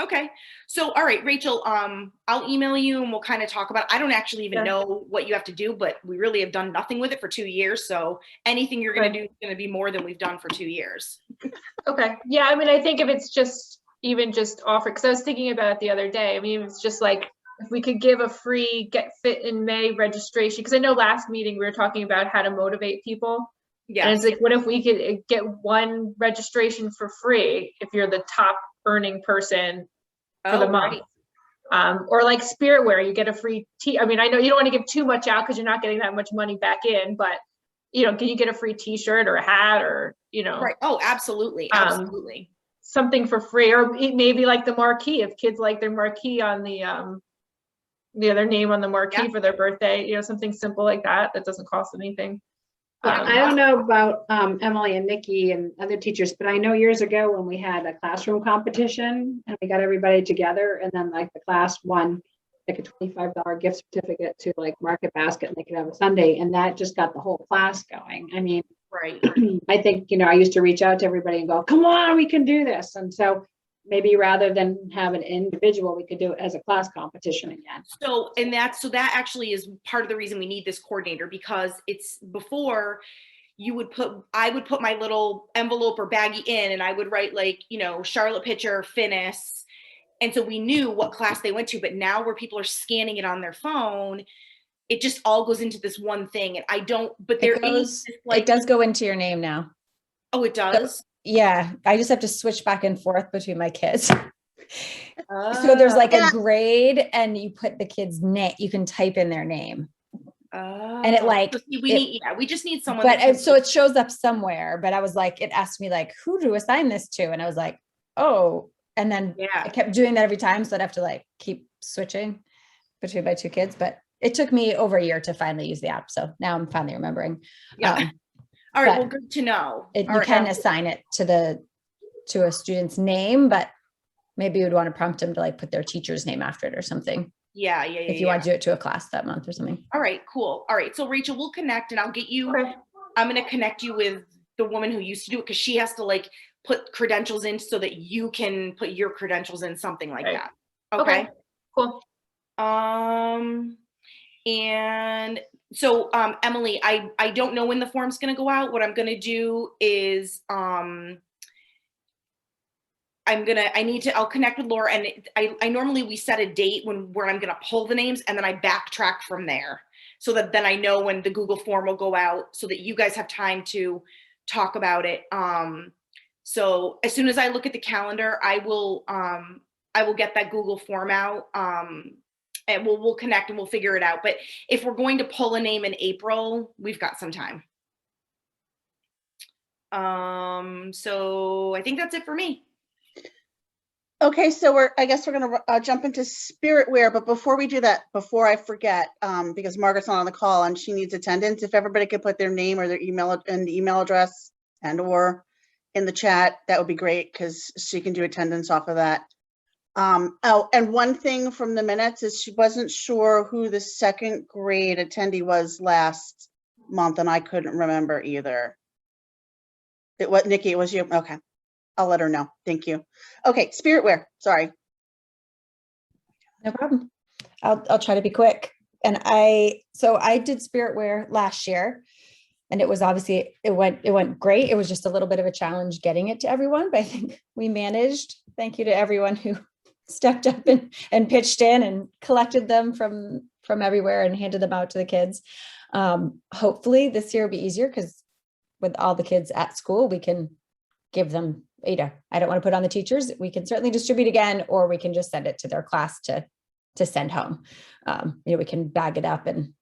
Okay. So, all right, Rachel, I'll email you and we'll kind of talk about it. I don't actually even know what you have to do, but we really have done nothing with it for 2 years. So anything you're going to do is going to be more than we've done for 2 years. Okay. Yeah. I mean, I think if it's just offer, because I was thinking about it the other day. I mean, it's just like, if we could give a free Get Fit in May registration, because I know last meeting we were talking about how to motivate people. Yeah. And it's like, what if we could get one registration for free if you're the top earning person for the month? Or like Spiritwear, you get a free I mean, I know you don't want to give too much out because you're not getting that much money back in, but can you get a free t-shirt or a hat or, Right. Oh, absolutely. Absolutely. Something for free, or maybe like the marquee, if kids like their marquee on their name on the marquee for their birthday, something simple like that doesn't cost anything. I don't know about Emily and Nikki and other teachers, but I know years ago when we had a classroom competition and we got everybody together, and then like the class won like a $25 gift certificate to like Market Basket, and they could have a sundae, and that just got the whole class going. I mean, right. I think, I used to reach out to everybody and go, come on, we can do this. And so maybe rather than have an individual, we could do it as a class competition again. So that actually is part of the reason we need this coordinator, because it's before I would put my little envelope or baggie in, and I would write like, Charlotte Pitcher, Finis. And so we knew what class they went to, but now where people are scanning it on their phone, it just all goes into this one thing. And it does go into your name now. Oh, it does? So, yeah, I just have to switch back and forth between my kids. So there's like a grade, and you put the kid's name, you can type in their name. And we just need someone. But so it shows up somewhere, but I was like, it asked me like, who to assign this to? And I was like, oh, and then I kept doing that every time. So I'd have to like keep switching between my two kids, but it took me over a year to finally use the app. So now I'm finally remembering. Yeah. All right. Well, good to know. You can assign it to a student's name, but maybe you would want to prompt them to like put their teacher's name after it or something. Yeah. If you want to do it to a class that month or something. All right, cool. All right. So Rachel, we'll connect, and I'll get you, I'm going to connect you with the woman who used to do it, because she has to like put credentials in so that you can put your credentials in, something like that. Okay. Cool. And so, Emily, I don't know when the form's going to go out. What I'm going to do is, I'll connect with Laura, and I normally, we set a date where I'm going to pull the names, and then I backtrack from there, so that then I know when the Google form will go out, so that you guys have time to talk about it. So as soon as I look at the calendar, I will get that Google form out. And we'll connect and we'll figure it out. But if we're going to pull a name in April, we've got some time. So I think that's it for me. Okay, so I guess we're gonna jump into Spiritwear, but before we do that, before I forget, because Margaret's not on the call and she needs attendance, if everybody could put their name or their email and the email address or in the chat, that would be great, because she can do attendance off of that. Oh, and one thing from the minutes is she wasn't sure who the second grade attendee was last month, and I couldn't remember either. Nikki, it was you? Okay. I'll let her know. Thank you. Okay, Spiritwear, sorry. No problem. I'll try to be quick. And I did Spiritwear last year, and it was obviously, it went great. It was just a little bit of a challenge getting it to everyone, but I think we managed. Thank you to everyone who stepped up and pitched in and collected them from everywhere and handed them out to the kids. Hopefully this year will be easier, because with all the kids at school, we can give them you know, I don't want to put on the teachers, we can certainly distribute again, or we can just send it to their class to send home. You know, we can bag it up and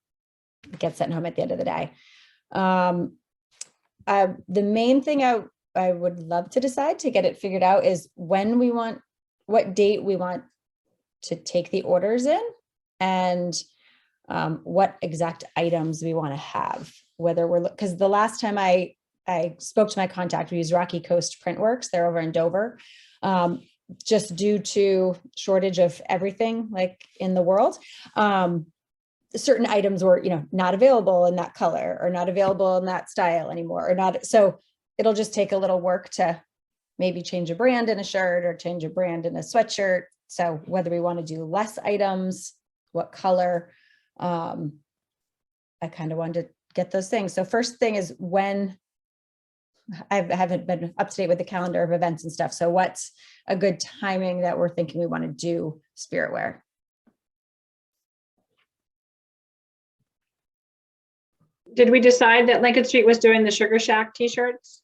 get sent home at the end of the day. The main thing I would love to decide to get it figured out is what date we want to take the orders in, and what exact items we want to have, whether because the last time I spoke to my contact, we used Rocky Coast Printworks. They're over in Dover. Just due to shortage of everything like in the world. Certain items were, you know, not available in that color or not available in that style anymore, or not. So it'll just take a little work to maybe change a brand in a shirt or change a brand in a sweatshirt. So whether we want to do less items, what color, I kind of wanted to get those things. So first thing is when I haven't been up to date with the calendar of events and stuff. So what's a good timing that we're thinking we want to do spirit wear? Did we decide that Lincoln Street was doing the Sugar Shack t-shirts?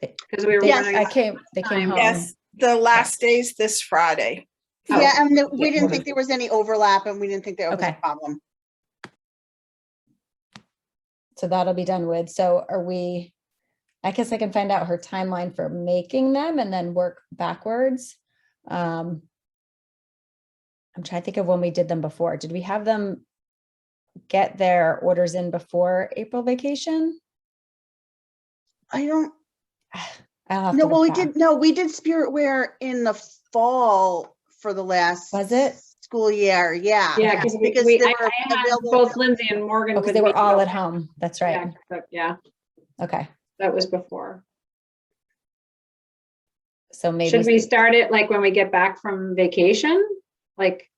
Because we were Yes, wondering. They came home. Yes, the last day's this Friday. Yeah, and we didn't think there was any overlap, and we didn't think there was a Okay. problem. So that'll be done with. So I guess I can find out her timeline for making them and then work backwards. I'm trying to think of when we did them before. Did we have them get their orders in before April vacation? I don't, I'll have to no, well, look back. we did spirit wear in the fall for the last. Was it? School year, yeah. Yeah, because Because I they were had available. both Lindsay and Morgan. Because with they were me all go. at home. That's right. Yeah, Okay. that was before. So maybe Should we start it like when we get back from vacation? Like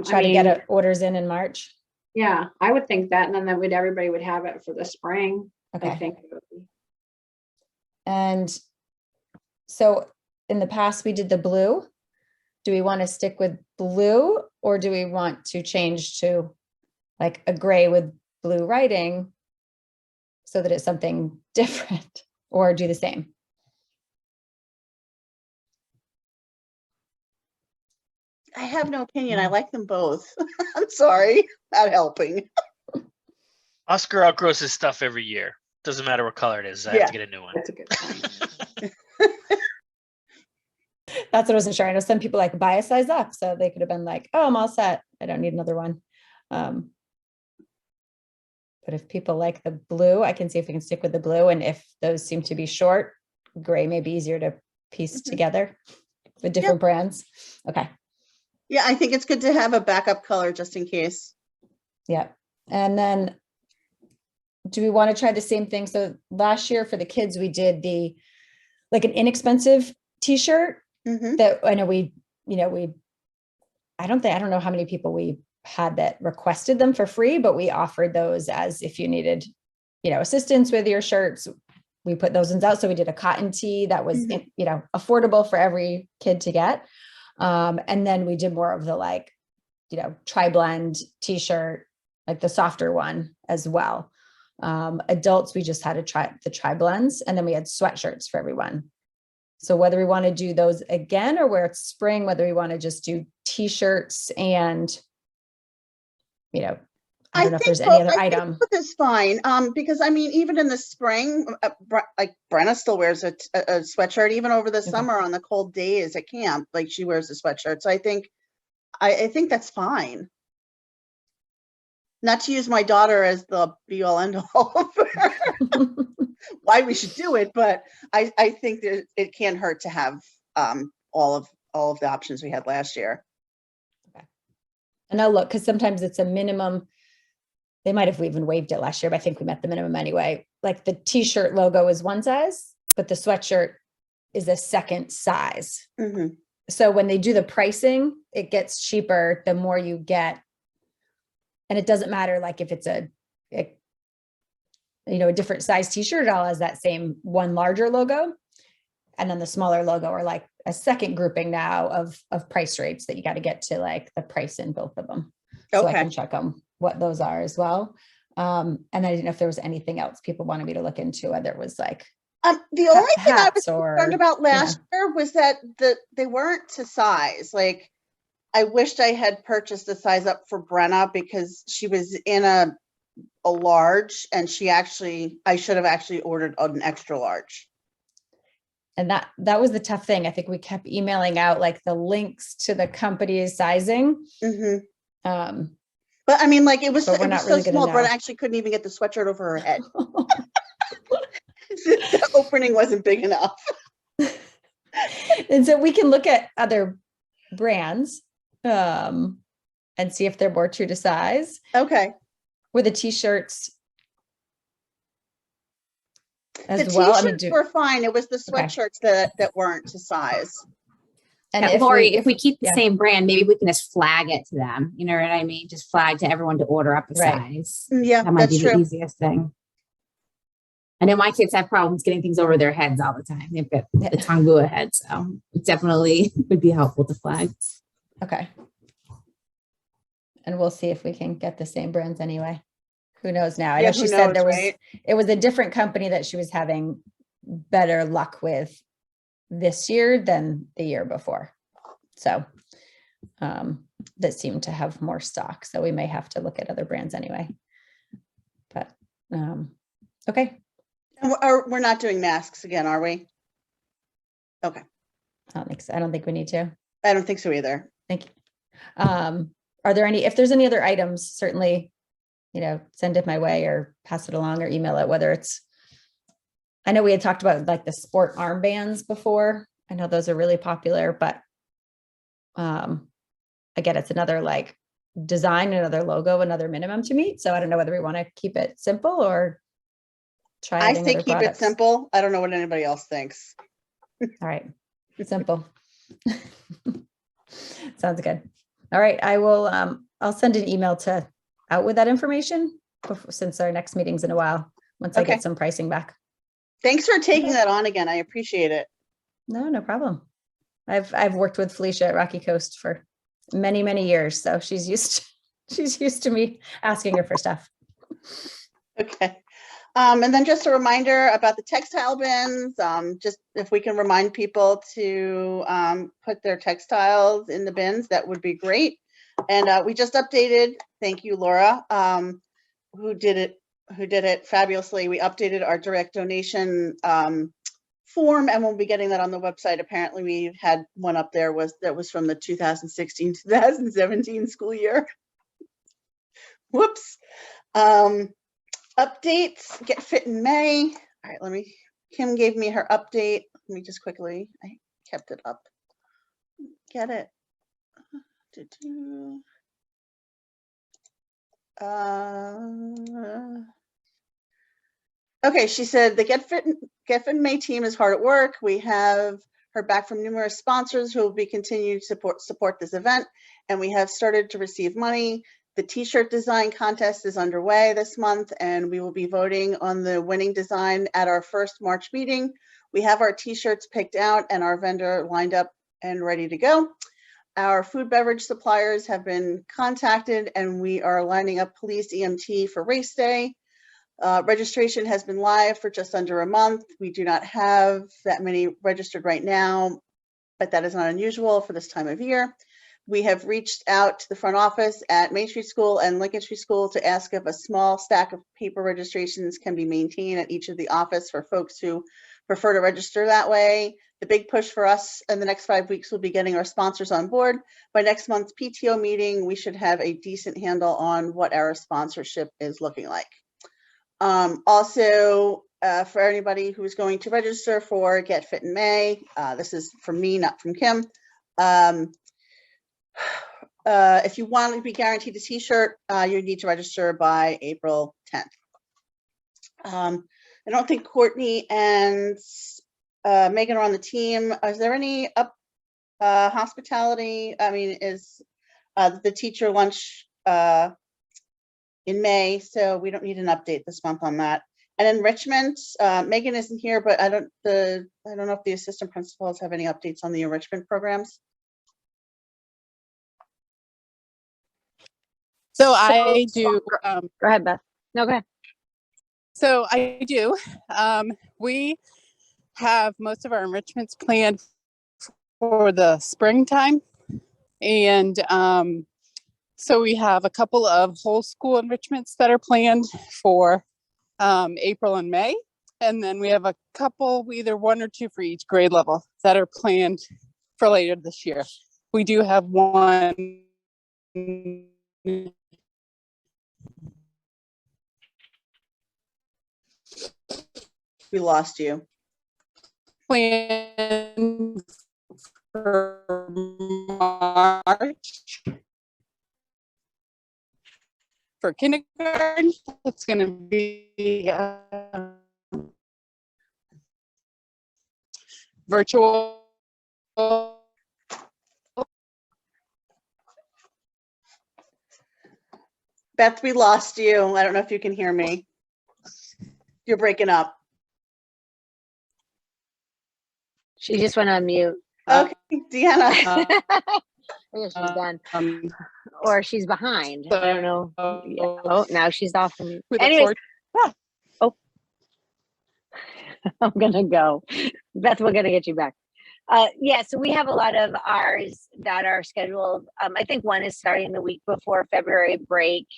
try to get orders in March? Yeah, I would think that, and then everybody would have it for the spring. Okay. I think. It would be. And so in the past, we did the blue. Do we want to stick with blue, or do we want to change to like a gray with blue writing so that it's something different, or do the same? I have no opinion. I like them both. I'm sorry, not helping. Oscar outgrows his stuff every year. Doesn't matter what color it is. I have to get a new one. That's a good point. That's what I wasn't sure. I know some people like buy a size up, so they could have been like, oh, I'm all set. I don't need another one. But if people like the blue, I can see if we can stick with the blue. And if those seem to be short, gray may be easier to piece together with different brands. Okay. Yeah, I think it's good to have a backup color just in case. Yeah. And then do we want to try the same thing? So last year for the kids, we did like an inexpensive t-shirt that I know I don't know how many people we had that requested them for free, but we offered those as if you needed, assistance with your shirts, we put those ones out. So we did a cotton tee that was, affordable for every kid to get. And then we did more of the tri-blend t-shirt, like the softer one as well. Adults, we just had to try the tri-blends, and then we had sweatshirts for everyone. So whether we want to do those again, or where it's spring, whether we want to just do t-shirts and, I don't know if there's any other item. That's fine. Because I mean, even in the spring, like Brenna still wears a sweatshirt, even over the summer on the cold days at camp, like she wears a sweatshirt. So I think that's fine. Not to use my daughter as the be all end all why we should do it, but I think that it can't hurt to have all of the options we had last year. Okay. And I'll look, because sometimes it's a minimum. They might have even waived it last year, but I think we met the minimum anyway. Like the t-shirt logo is one size, but the sweatshirt is a second size. So when they do the pricing, it gets cheaper the more you get. And it doesn't matter, like if it's a different size t-shirt, it all has that same one larger logo. And then the smaller logo are like a second grouping now of price rates that you got to get to like the price in both of them. So I can check them what those are as well. And I didn't know if there was anything else people wanted me to look into, whether it was like The only thing I was hats or, concerned about you know. last year was that they weren't to size. Like, I wished I had purchased a size up for Brenna because she was in a large, and I should have actually ordered an extra large. And that was the tough thing. I think we kept emailing out like the links to the company's sizing. But I mean, like, it was But we're so not really gonna small, Brenna know. actually couldn't even get the sweatshirt over her head. The opening wasn't big enough. And so we can look at other brands and see if they're more true to size. Okay. With the t-shirts as The well. I mean, t-shirts were fine. It was the Okay. sweatshirts that weren't to size. and Yeah, Lori, if we keep the yeah. same brand, maybe we can just flag it to them. You know what I mean? Just flag to everyone to order up a Right. size. Yeah, That might that's be the true. easiest thing. I know my kids have problems getting things over their heads all the time. They've got the Tongua head, so it definitely would be helpful to flag. Okay. And we'll see if we can get the same brands anyway. Who knows now? I Yeah, know who she said knows, right? it was a different company that she was having better luck with this year than the year before. So that seemed to have more stock. So we may have to look at other brands anyway. But okay. And we're not doing masks again, are we? Okay. I don't think so. I don't think we need to. I don't think so either. Thank you. Are there if there's any other items, certainly, send it my way or pass it along or email it, whether it's, I know we had talked about like the sport armbands before. I know those are really popular, but again, it's another like design, another logo, another minimum to meet. So I don't know whether we want to keep it simple or try I adding say other keep products. it simple. I don't know what anybody else thinks. All right. Simple. Sounds good. All right. I will, I'll send an email out with that information since our next meeting's in a while, once I Okay. get some pricing back. Thanks for taking that on again. I appreciate it. No problem. I've worked with Felicia at Rocky Coast for many, many years. So she's used to me asking her for stuff. Okay. And then just a reminder about the textile bins, just if we can remind people to put their textiles in the bins, that would be great. And we just updated, thank you, Laura, who did it fabulously. We updated our direct donation form, and we'll be getting that on the website. Apparently we had one up there that was from the 2016-2017 school year. Whoops. Updates, Get Fit in May. All right, Kim gave me her update. Let me just quickly, I kept it up. Get it. Okay, she said the Get Fit in May team is hard at work. We have heard back from numerous sponsors who will be continuing to support this event, and we have started to receive money. The t-shirt design contest is underway this month, and we will be voting on the winning design at our first March meeting. We have our t-shirts picked out and our vendor lined up and ready to go. Our food beverage suppliers have been contacted, and we are lining up police EMT for race day. Registration has been live for just under a month. We do not have that many registered right now, but that is not unusual for this time of year. We have reached out to the front office at Main Street School and Lincoln Street School to ask if a small stack of paper registrations can be maintained at each of the office for folks who prefer to register that way. The big push for us in the next 5 weeks will be getting our sponsors on board. By next month's PTO meeting, we should have a decent handle on what our sponsorship is looking like. Also, for anybody who's going to register for Get Fit in May, this is from me, not from Kim. If you want to be guaranteed a t-shirt, you need to register by April 10th. I don't think Courtney and Megan are on the team. Is there any hospitality? I mean, is the teacher lunch in May, so we don't need an update this month on that. And enrichment, Megan isn't here, but I don't know if the assistant principals have any updates on the enrichment programs. So I do. Go ahead, Beth. No, go ahead. So I do. We have most of our enrichments planned for the springtime. And so we have a couple of whole school enrichments that are planned for April and May. And then we have a couple, either one or two for each grade level, that are planned for later this year. We do have one We lost you. planned for March for kindergarten. It's going to be virtual. Beth, we lost you. I don't know if you can hear me. You're breaking up. She just went on mute. Okay, Deanna. I guess she's done. Or she's behind. I don't know. Yeah. Oh, now she's off from mute. Anyways. Oh. I'm gonna go. Beth, we're gonna get you back. Yeah, so we have a lot of ours that are scheduled. I think one is starting the week before February break.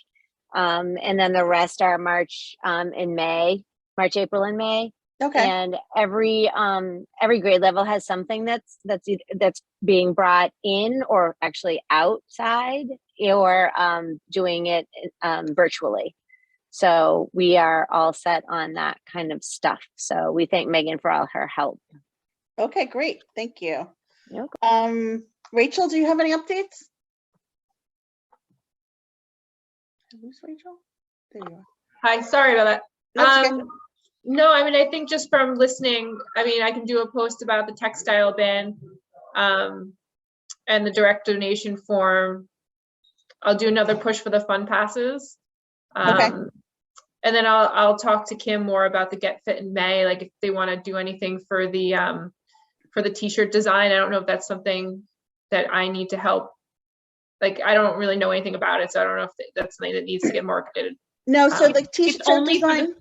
And then the rest are March, April, and May. Okay. And every grade level has something that's being brought in or actually outside or doing it virtually. So we are all set on that kind of stuff. So we thank Megan for all her help. Okay, great. Thank you. You're Rachel, do you have any updates? Who's Rachel? There you are. Hi, sorry about that. That's okay. No, I mean, I think just from listening, I mean, I can do a post about the textile ban and the direct donation form. I'll do another push for the fun passes. Okay. And then I'll talk to Kim more about the Get Fit in May, like if they want to do anything for the t-shirt design. I don't know if that's something that I need to help. Like, I don't really know anything about it, so I don't know if that's something that needs to get marketed. No, so the t-shirt It's only for design.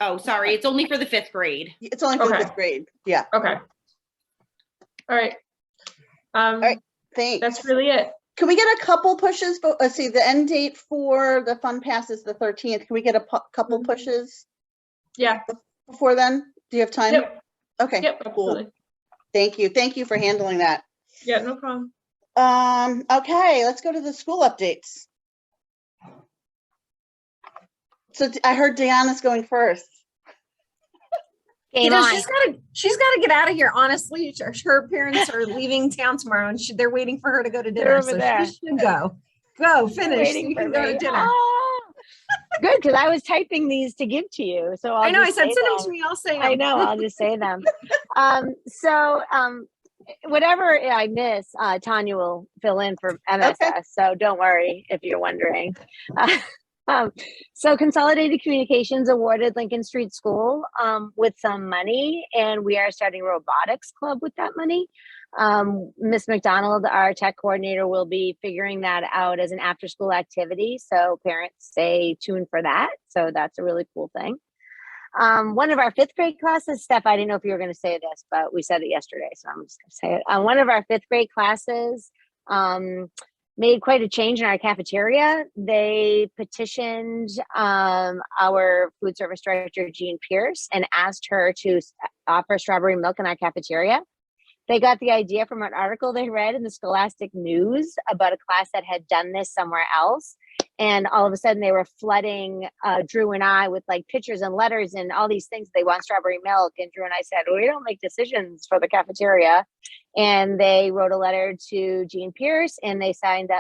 Oh, sorry. It's only for the 5th grade. It's only for the Okay. 5th grade. Yeah. Okay. All right. All right. Thanks. That's really it. Can we get a couple pushes? But let's see, the end date for the fun pass is the 13th. Can we get a couple pushes Yeah. before then? Do you have time? Yep. Okay. Yep. Cool. Absolutely. Thank you. Thank you for handling that. Yeah. No problem. Okay, let's go to the school updates. So I heard Deanna's going first. Game Because on. she's gotta get out of here. Honestly, her parents are leaving town tomorrow, and they're waiting for her to go to dinner. over So there. she should go. Go finish. So Waiting you for can go me. to dinner. Ah. Good, because I was typing these to give to you. So I know. I just said say send them them. to me. I'll say I them. know, I'll just say them. Whatever I miss, Tanya will fill in for MSS. Okay. So don't worry if you're wondering. So Consolidated Communications awarded Lincoln Street School with some money, and we are starting robotics club with that money. Miss McDonald, our tech coordinator, will be figuring that out as an after-school activity. So parents stay tuned for that. So that's a really cool thing. One of our 5th grade classes, Steph, I didn't know if you were going to say this, but we said it yesterday, so I'm just going to say it. One of our 5th grade classes made quite a change in our cafeteria. They petitioned our food service director, Jean Pierce, and asked her to offer strawberry milk in our cafeteria. They got the idea from an article they read in the Scholastic News about a class that had done this somewhere else. And all of a sudden they were flooding Drew and I with like pictures and letters and all these things. They want strawberry milk. And Drew and I said, we don't make decisions for the cafeteria. And they wrote a letter to Jean Pierce, and they set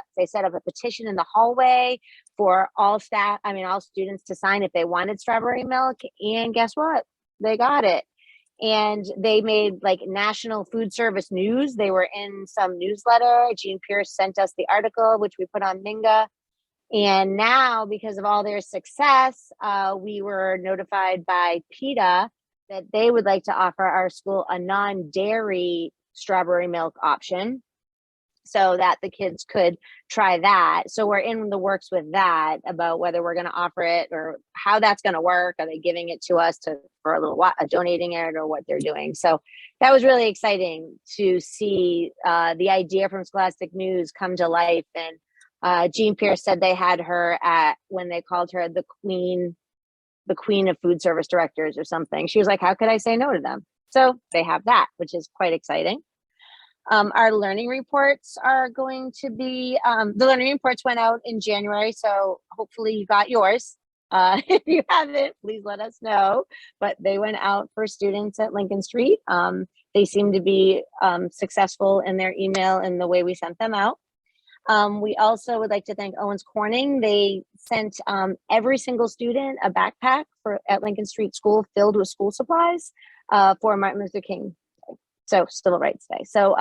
up a petition in the hallway for all students to sign if they wanted strawberry milk. And guess what? They got it. And they made like national food service news. They were in some newsletter. Jean Pierce sent us the article, which we put on Minga. And now, because of all their success, we were notified by PETA that they would like to offer our school a non-dairy strawberry milk option. so that the kids could try that. So we're in the works with that about whether we're going to offer it or how that's going to work. Are they giving it to us for a little while, donating it, or what they're doing? So that was really exciting to see the idea from Scholastic News come to life. And Jean Pierce said they had her when they called her the queen of food service directors or something. She was like, how could I say no to them? So they have that, which is quite exciting. Our learning reports are going to be, the learning reports went out in January, so hopefully you got yours. If you haven't, please let us know. But they went out for students at Lincoln Street. They seem to be successful in their email and the way we sent them out. We also would like to thank Owens Corning. They sent every single student a backpack at Lincoln Street School filled with school supplies for Martin Luther King. So Civil Rights Day. So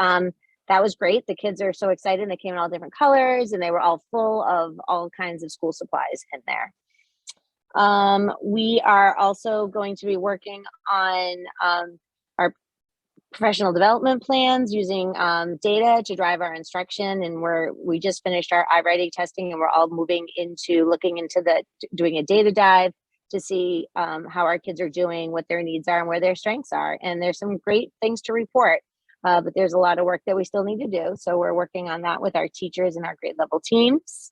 that was great. The kids are so excited. They came in all different colors and they were all full of all kinds of school supplies in there. We are also going to be working on our professional development plans using data to drive our instruction. And we just finished our iWriting testing, and we're all moving into looking into doing a data dive to see how our kids are doing, what their needs are, and where their strengths are. And there's some great things to report, but there's a lot of work that we still need to do. So we're working on that with our teachers and our grade level teams.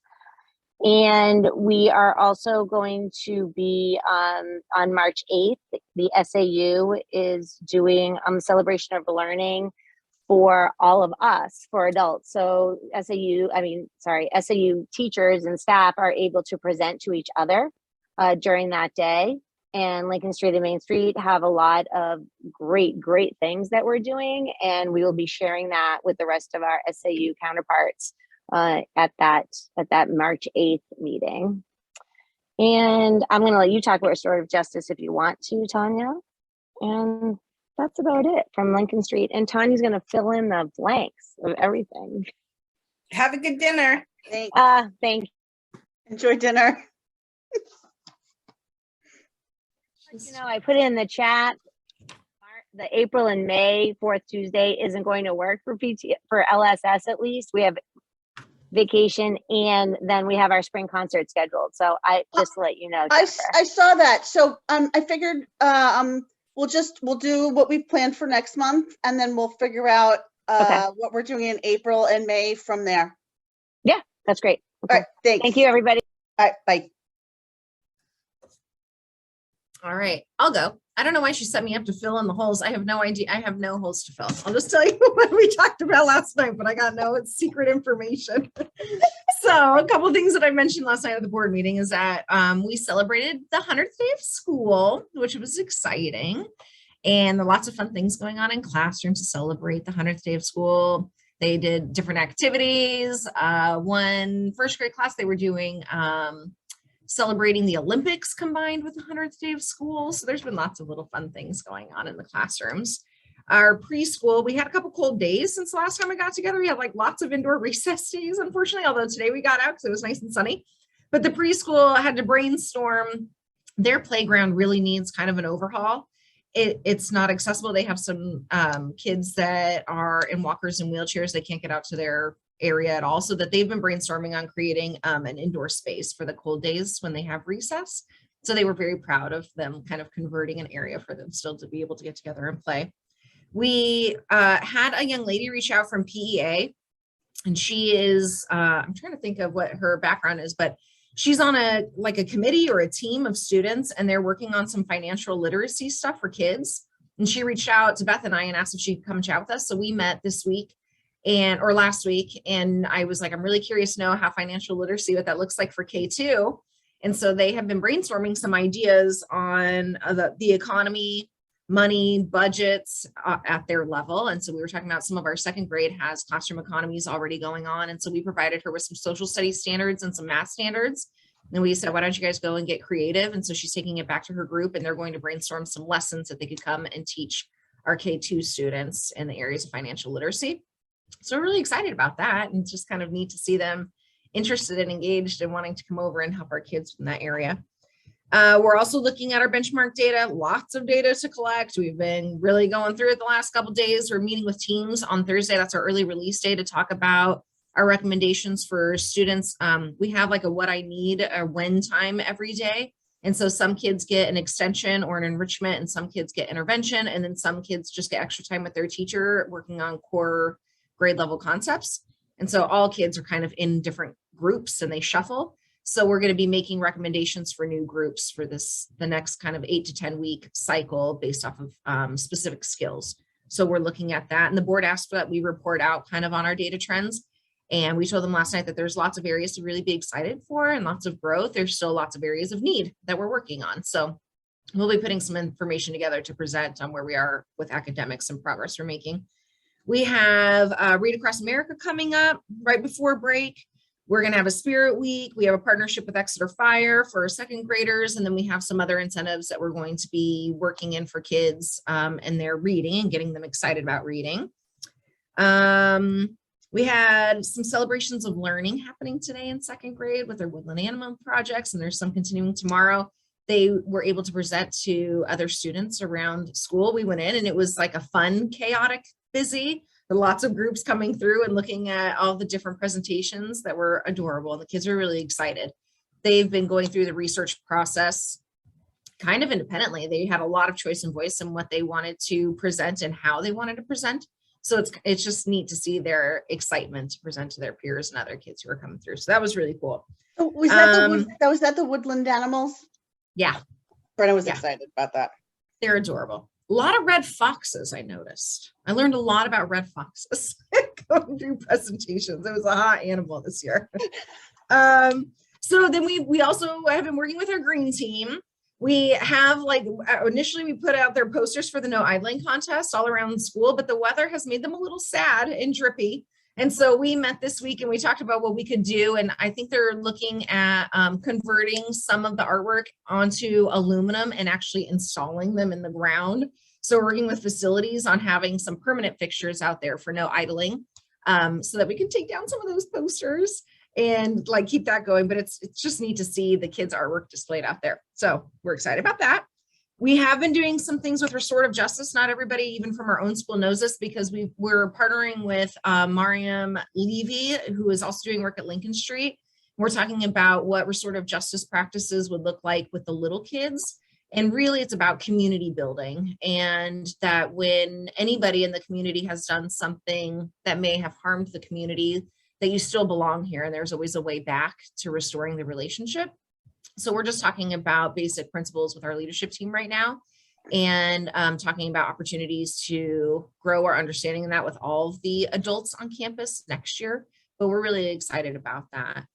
And we are also going to be on March 8th, the SAU is doing celebration of learning for all of us, for adults. So SAU teachers and staff are able to present to each other during that day. And Lincoln Street and Main Street have a lot of great things that we're doing. And we will be sharing that with the rest of our SAU counterparts at that March 8th meeting. And I'm going to let you talk about restorative justice if you want to, Tanya. And that's about it from Lincoln Street. And Tanya's going to fill in the blanks of everything. Have a good dinner. Thanks. Thank you. Enjoy dinner. You know, I put it in the chat. The April and May 4th Tuesday isn't going to work for LSS at least. We have vacation and then we have our spring concert scheduled. So I just to let you know. I saw that. So I figured we'll do what we've planned for next month, and then we'll figure out what we're doing in April and May from there. Yeah, that's great. Okay. All right, thanks. Thank you, everybody. All right, bye. All right, I'll go. I don't know why she set me up to fill in the holes. I have no idea. I have no holes to fill. I'll just tell you what we talked about last night, but I got no, it's secret information. So a couple of things that I mentioned last night at the board meeting is that we celebrated the 100th day of school, which was exciting. And there are lots of fun things going on in classrooms to celebrate the 100th day of school. They did different activities. One first grade class, they were doing celebrating the Olympics combined with the 100th day of school. So there's been lots of little fun things going on in the classrooms. Our preschool, we had a couple cold days since the last time we got together. We had like lots of indoor recess days, unfortunately, although today we got out because it was nice and sunny. But the preschool had to brainstorm. Their playground really needs kind of an overhaul. It's not accessible. They have some kids that are in walkers and wheelchairs. They can't get out to their area at all, so that they've been brainstorming on creating an indoor space for the cold days when they have recess. So they were very proud of them kind of converting an area for them still to be able to get together and play. We had a young lady reach out from PEA, and she is, I'm trying to think of what her background is, but she's on a committee or a team of students, and they're working on some financial literacy stuff for kids. And she reached out to Beth and I and asked if she'd come chat with us. So we met this week or last week, and I was like, I'm really curious to know how financial literacy, what that looks like for K2. And so they have been brainstorming some ideas on the economy, money, budgets at their level. And so we were talking about some of our second grade has classroom economies already going on. And so we provided her with some social studies standards and some math standards. And we said, why don't you guys go and get creative? And so she's taking it back to her group, and they're going to brainstorm some lessons that they could come and teach our K2 students in the areas of financial literacy. So we're really excited about that, and it's just kind of neat to see them interested and engaged and wanting to come over and help our kids in that area. We're also looking at our benchmark data, lots of data to collect. We've been really going through it the last couple of days. We're meeting with teams on Thursday. That's our early release day to talk about our recommendations for students. We have like a what I need or when time every day. And so some kids get an extension or an enrichment and some kids get intervention. And then some kids just get extra time with their teacher working on core grade level concepts. And so all kids are kind of in different groups and they shuffle. So we're going to be making recommendations for new groups for the next kind of 8 to 10 week cycle based off of specific skills. So we're looking at that, and the board asked that we report out kind of on our data trends. And we told them last night that there's lots of areas to really be excited for and lots of growth. There's still lots of areas of need that we're working on. So we'll be putting some information together to present on where we are with academics and progress we're making. We have Read Across America coming up right before break. We're going to have a Spirit Week. We have a partnership with Exeter Fire for second graders. And then we have some other incentives that we're going to be working in for kids and their reading and getting them excited about reading. We had some celebrations of learning happening today in second grade with their woodland animal projects, and there's some continuing tomorrow. They were able to present to other students around school. We went in and it was like a fun, chaotic, busy. Lots of groups coming through and looking at all the different presentations that were adorable. The kids are really excited. They've been going through the research process kind of independently. They had a lot of choice and voice in what they wanted to present and how they wanted to present. So it's just neat to see their excitement to present to their peers and other kids who are coming through. So that was really cool. Oh, was that the woodland animals? Yeah. Brenna was excited about that. They're adorable. A lot of red foxes, I noticed. I learned a lot about red foxes going through presentations. It was a hot animal this year. So then we also have been working with our green team. We have initially we put out their posters for the no idling contest all around the school, but the weather has made them a little sad and drippy. And so we met this week and we talked about what we could do. And I think they're looking at converting some of the artwork onto aluminum and actually installing them in the ground. So we're working with facilities on having some permanent fixtures out there for no idling so that we can take down some of those posters and keep that going. But it's just neat to see the kids' artwork displayed out there. So we're excited about that. We have been doing some things with restorative justice. Not everybody, even from our own school, knows this because we're partnering with Mariam Levy, who is also doing work at Lincoln Street. We're talking about what restorative justice practices would look like with the little kids. And really it's about community building, and that when anybody in the community has done something that may have harmed the community, that you still belong here and there's always a way back to restoring the relationship. So we're just talking about basic principles with our leadership team right now, and talking about opportunities to grow our understanding of that with all of the adults on campus next year. But we're really excited about that.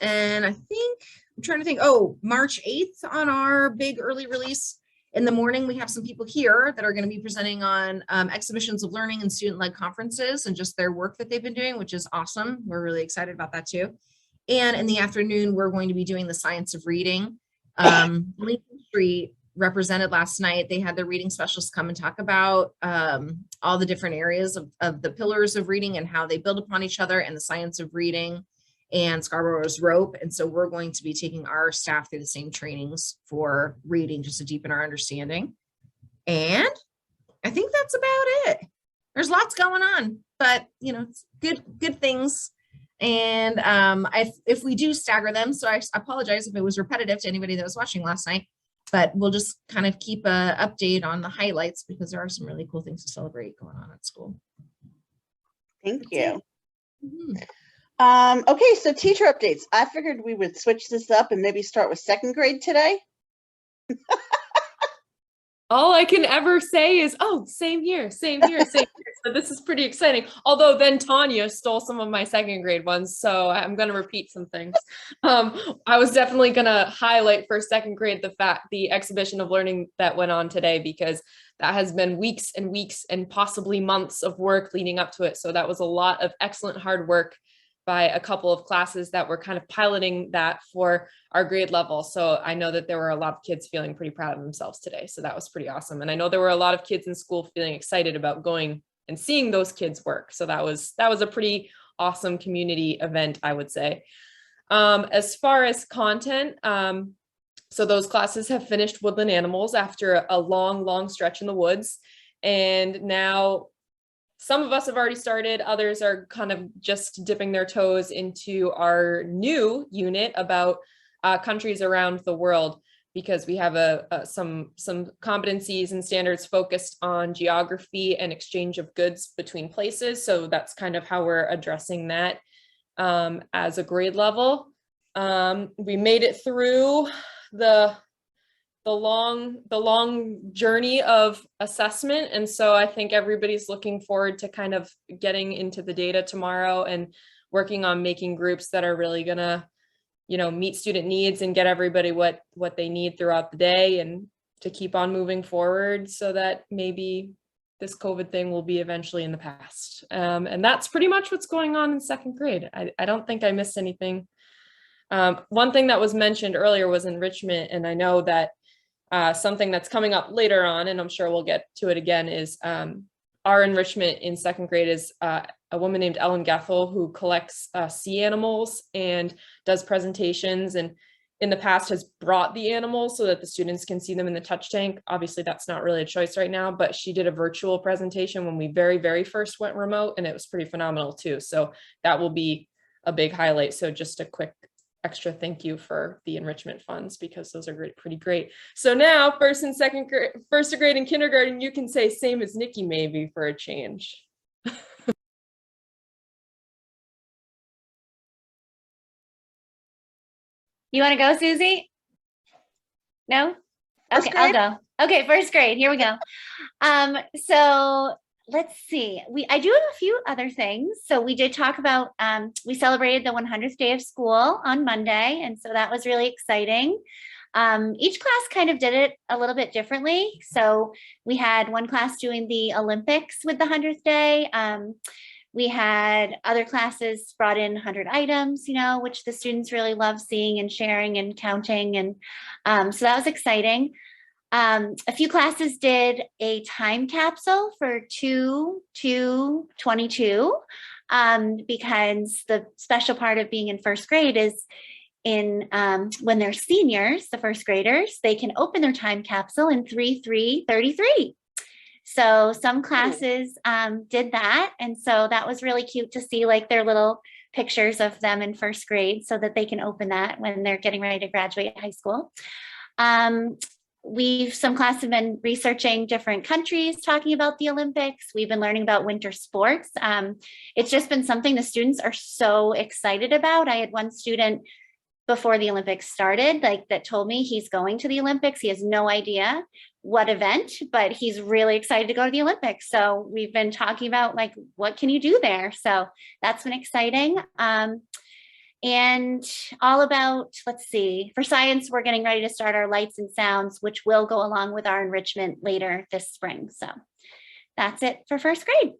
And I think, I'm trying to think, March 8th on our big early release in the morning, we have some people here that are going to be presenting on exhibitions of learning and student-led conferences and just their work that they've been doing, which is awesome. We're really excited about that too. And in the afternoon, we're going to be doing the science of reading. Lincoln Street represented last night. They had their reading specialists come and talk about all the different areas of the pillars of reading and how they build upon each other, and the science of reading and Scarborough's rope. And so we're going to be taking our staff through the same trainings for reading just to deepen our understanding. And I think that's about it. There's lots going on, but it's good things. And if we do stagger them, so I apologize if it was repetitive to anybody that was watching last night, but we'll just kind of keep an update on the highlights because there are some really cool things to celebrate going on at school. Thank you. Okay, so teacher updates. I figured we would switch this up and maybe start with second grade today. All I can ever say is, same here, same here, same here. So this is pretty exciting. Although then Tanya stole some of my second grade ones, so I'm going to repeat some things. I was definitely going to highlight for second grade the exhibition of learning that went on today, because that has been weeks and weeks and possibly months of work leading up to it. So that was a lot of excellent hard work by a couple of classes that were kind of piloting that for our grade level. So I know that there were a lot of kids feeling pretty proud of themselves today. So that was pretty awesome. And I know there were a lot of kids in school feeling excited about going and seeing those kids work. So that was a pretty awesome community event, I would say. As far as content, So those classes have finished woodland animals after a long, long stretch in the woods. And now some of us have already started, others are kind of just dipping their toes into our new unit about countries around the world, because we have some competencies and standards focused on geography and exchange of goods between places. So that's kind of how we're addressing that as a grade level. We made it through the long journey of assessment, and so I think everybody's looking forward to kind of getting into the data tomorrow and working on making groups that are really gonna, you know, meet student needs and get everybody what they need throughout the day, and to keep on moving forward so that maybe this COVID thing will be eventually in the past. And that's pretty much what's going on in second grade. I don't think I missed anything. One thing that was mentioned earlier was enrichment, and I know that something that's coming up later on, and I'm sure we'll get to it again, is our enrichment in second grade is a woman named Ellen Gethel, who collects sea animals and does presentations, and in the past has brought the animals so that the students can see them in the touch tank. Obviously that's not really a choice right now, but she did a virtual presentation when we very first went remote, and it was pretty phenomenal too. So that will be a big highlight. So just a quick extra thank you for the enrichment funds, because those are pretty great. So now first and second grade, first grade and kindergarten, you can say same as Nikki maybe for a change. You want to go, Susie? No? First Okay, I'll grade? go. Okay, first grade. Here we go. So let's see. I do have a few other things. So we did talk about, we celebrated the 100th day of school on Monday. And so that was really exciting. Each class kind of did it a little bit differently. So we had one class doing the Olympics with the 100th day. We had other classes brought in 100 items, you know, which the students really love seeing and sharing and counting. And so that was exciting. A few classes did a time capsule for 2/2/22, because the special part of being in first grade is in when they're seniors, the first graders, they can open their time capsule in 3/3/33. So some classes did that. And so that was really cute to see like their little pictures of them in first grade so that they can open that when they're getting ready to graduate high school. Some classes have been researching different countries talking about the Olympics. We've been learning about winter sports. It's just been something the students are so excited about. I had one student before the Olympics started, like that told me he's going to the Olympics. He has no idea what event, but he's really excited to go to the Olympics. So we've been talking about like, what can you do there? So that's been exciting. And all about, let's see, for science, we're getting ready to start our lights and sounds, which will go along with our enrichment later this spring. So that's it for first grade.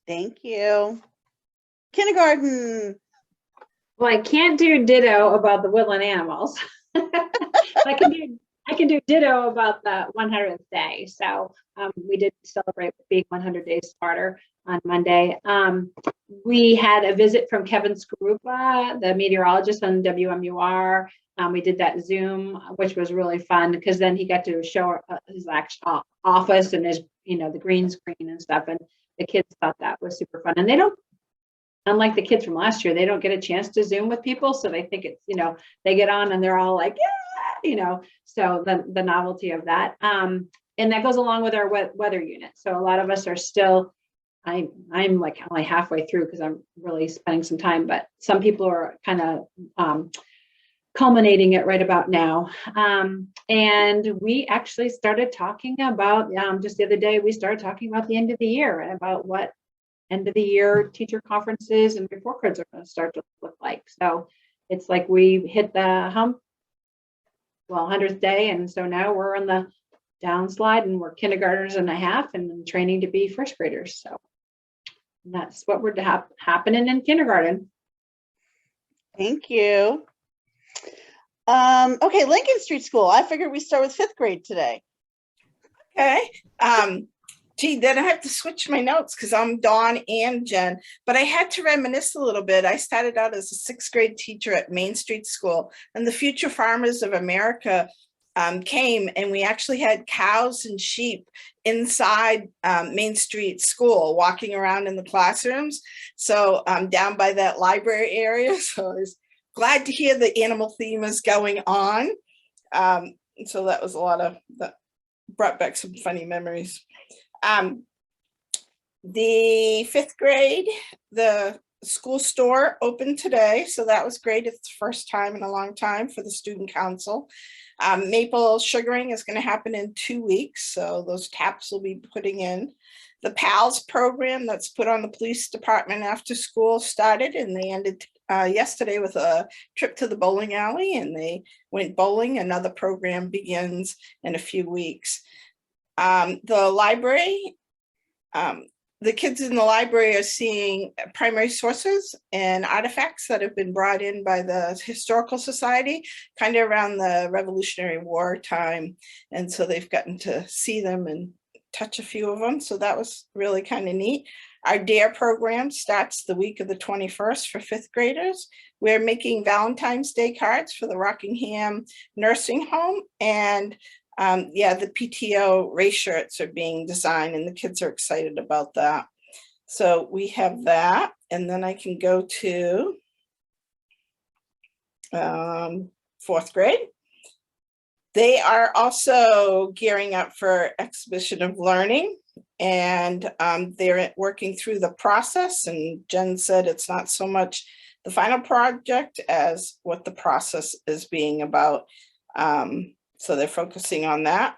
Thank you. Kindergarten. Well, I can't do ditto about the woodland animals. I can do ditto about the 100th day. So we did celebrate being 100 days smarter on Monday. We had a visit from Kevin Skarupa, the meteorologist on WMUR. We did that Zoom, which was really fun because then he got to show his actual office and his, you know, the green screen and stuff. And the kids thought that was super fun. And they don't, unlike the kids from last year, they don't get a chance to Zoom with people. So they think it's, you know, they get on and they're all like, yeah, you know, so the novelty of that. And that goes along with our weather unit. So a lot of us are still, I'm like only halfway through because I'm really spending some time, but some people are kind of culminating it right about now. And we actually started talking about, just the other day, we started talking about the end of the year and about what end of the year teacher conferences and report cards are going to start to look like. So it's like we hit the hump, well, 100th day. And so now we're on the downslide and we're kindergartners and a half and training to be first graders. So that's what we're happening in kindergarten. Thank you. Okay, Lincoln Street School. I figured we start with 5th grade today. Okay. Gee, then I have to switch my notes because I'm Dawn and Jen, but I had to reminisce a little bit. I started out as a 6th grade teacher at Main Street School, and the Future Farmers of America came, and we actually had cows and sheep inside Main Street School walking around in the classrooms. So down by that library area. So I was glad to hear the animal theme is going on. So that was a lot of that, brought back some funny memories. The 5th grade, the school store opened today. So that was great. It's the first time in a long time for the student council. Maple sugaring is going to happen in 2 weeks. So those taps will be putting in. The PALS program that's put on the police department after school started, and they ended yesterday with a trip to the bowling alley, and they went bowling. Another program begins in a few weeks. The library, the kids in the library are seeing primary sources and artifacts that have been brought in by the Historical Society, kind of around the Revolutionary War time. And so they've gotten to see them and touch a few of them. So that was really kind of neat. Our DARE program starts the week of the 21st for 5th graders. We're making Valentine's Day cards for the Rockingham Nursing Home, and yeah, the PTO race shirts are being designed, and the kids are excited about that. So we have that, and then I can go to 4th grade. They are also gearing up for Exhibition of Learning, and they're working through the process, and Jen said it's not so much the final project as what the process is being about. So they're focusing on that.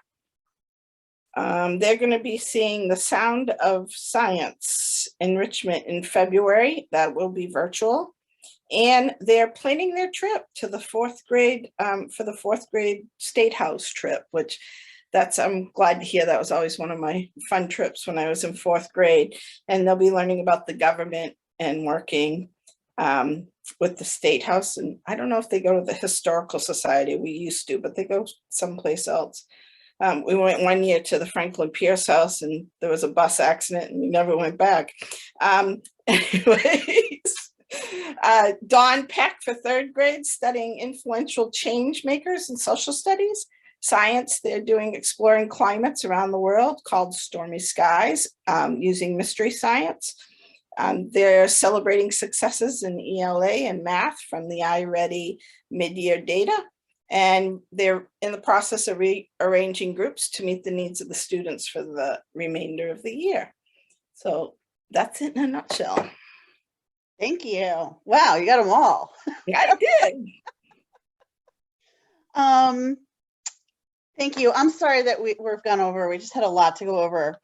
They're going to be seeing the Sound of Science enrichment in February. That will be virtual. And they're planning their trip to the 4th grade for the 4th grade State House trip, which I'm glad to hear. That was always one of my fun trips when I was in 4th grade. And they'll be learning about the government and working with the State House. And I don't know if they go to the Historical Society. We used to, but they go someplace else. We went one year to the Franklin Pierce House, and there was a bus accident, and we never went back. Anyways, Dawn Peck for 3rd grade, studying influential change makers in social studies. Science, they're doing exploring climates around the world, called Stormy Skies, using mystery science. They're celebrating successes in ELA and math from the iReady mid-year data. And they're in the process of rearranging groups to meet the needs of the students for the remainder of the year. So that's it in a nutshell. Thank you. Wow, you got them all. I did. Thank you. I'm sorry that we've gone over. We just had a lot to go over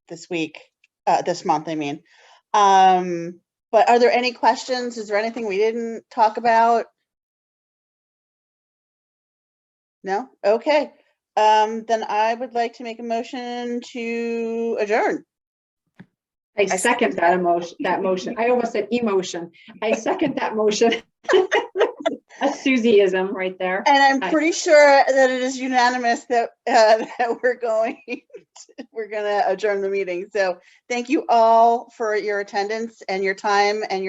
this week, this month, I mean. But are there any questions? Is there anything we didn't talk about? No? Okay. Then I would like to make a motion to adjourn. I second that motion. I almost said emotion. I second that motion. A Susieism right there. And I'm pretty sure that it is unanimous that that we're going to adjourn the meeting. So thank you all for your attendance and your time and your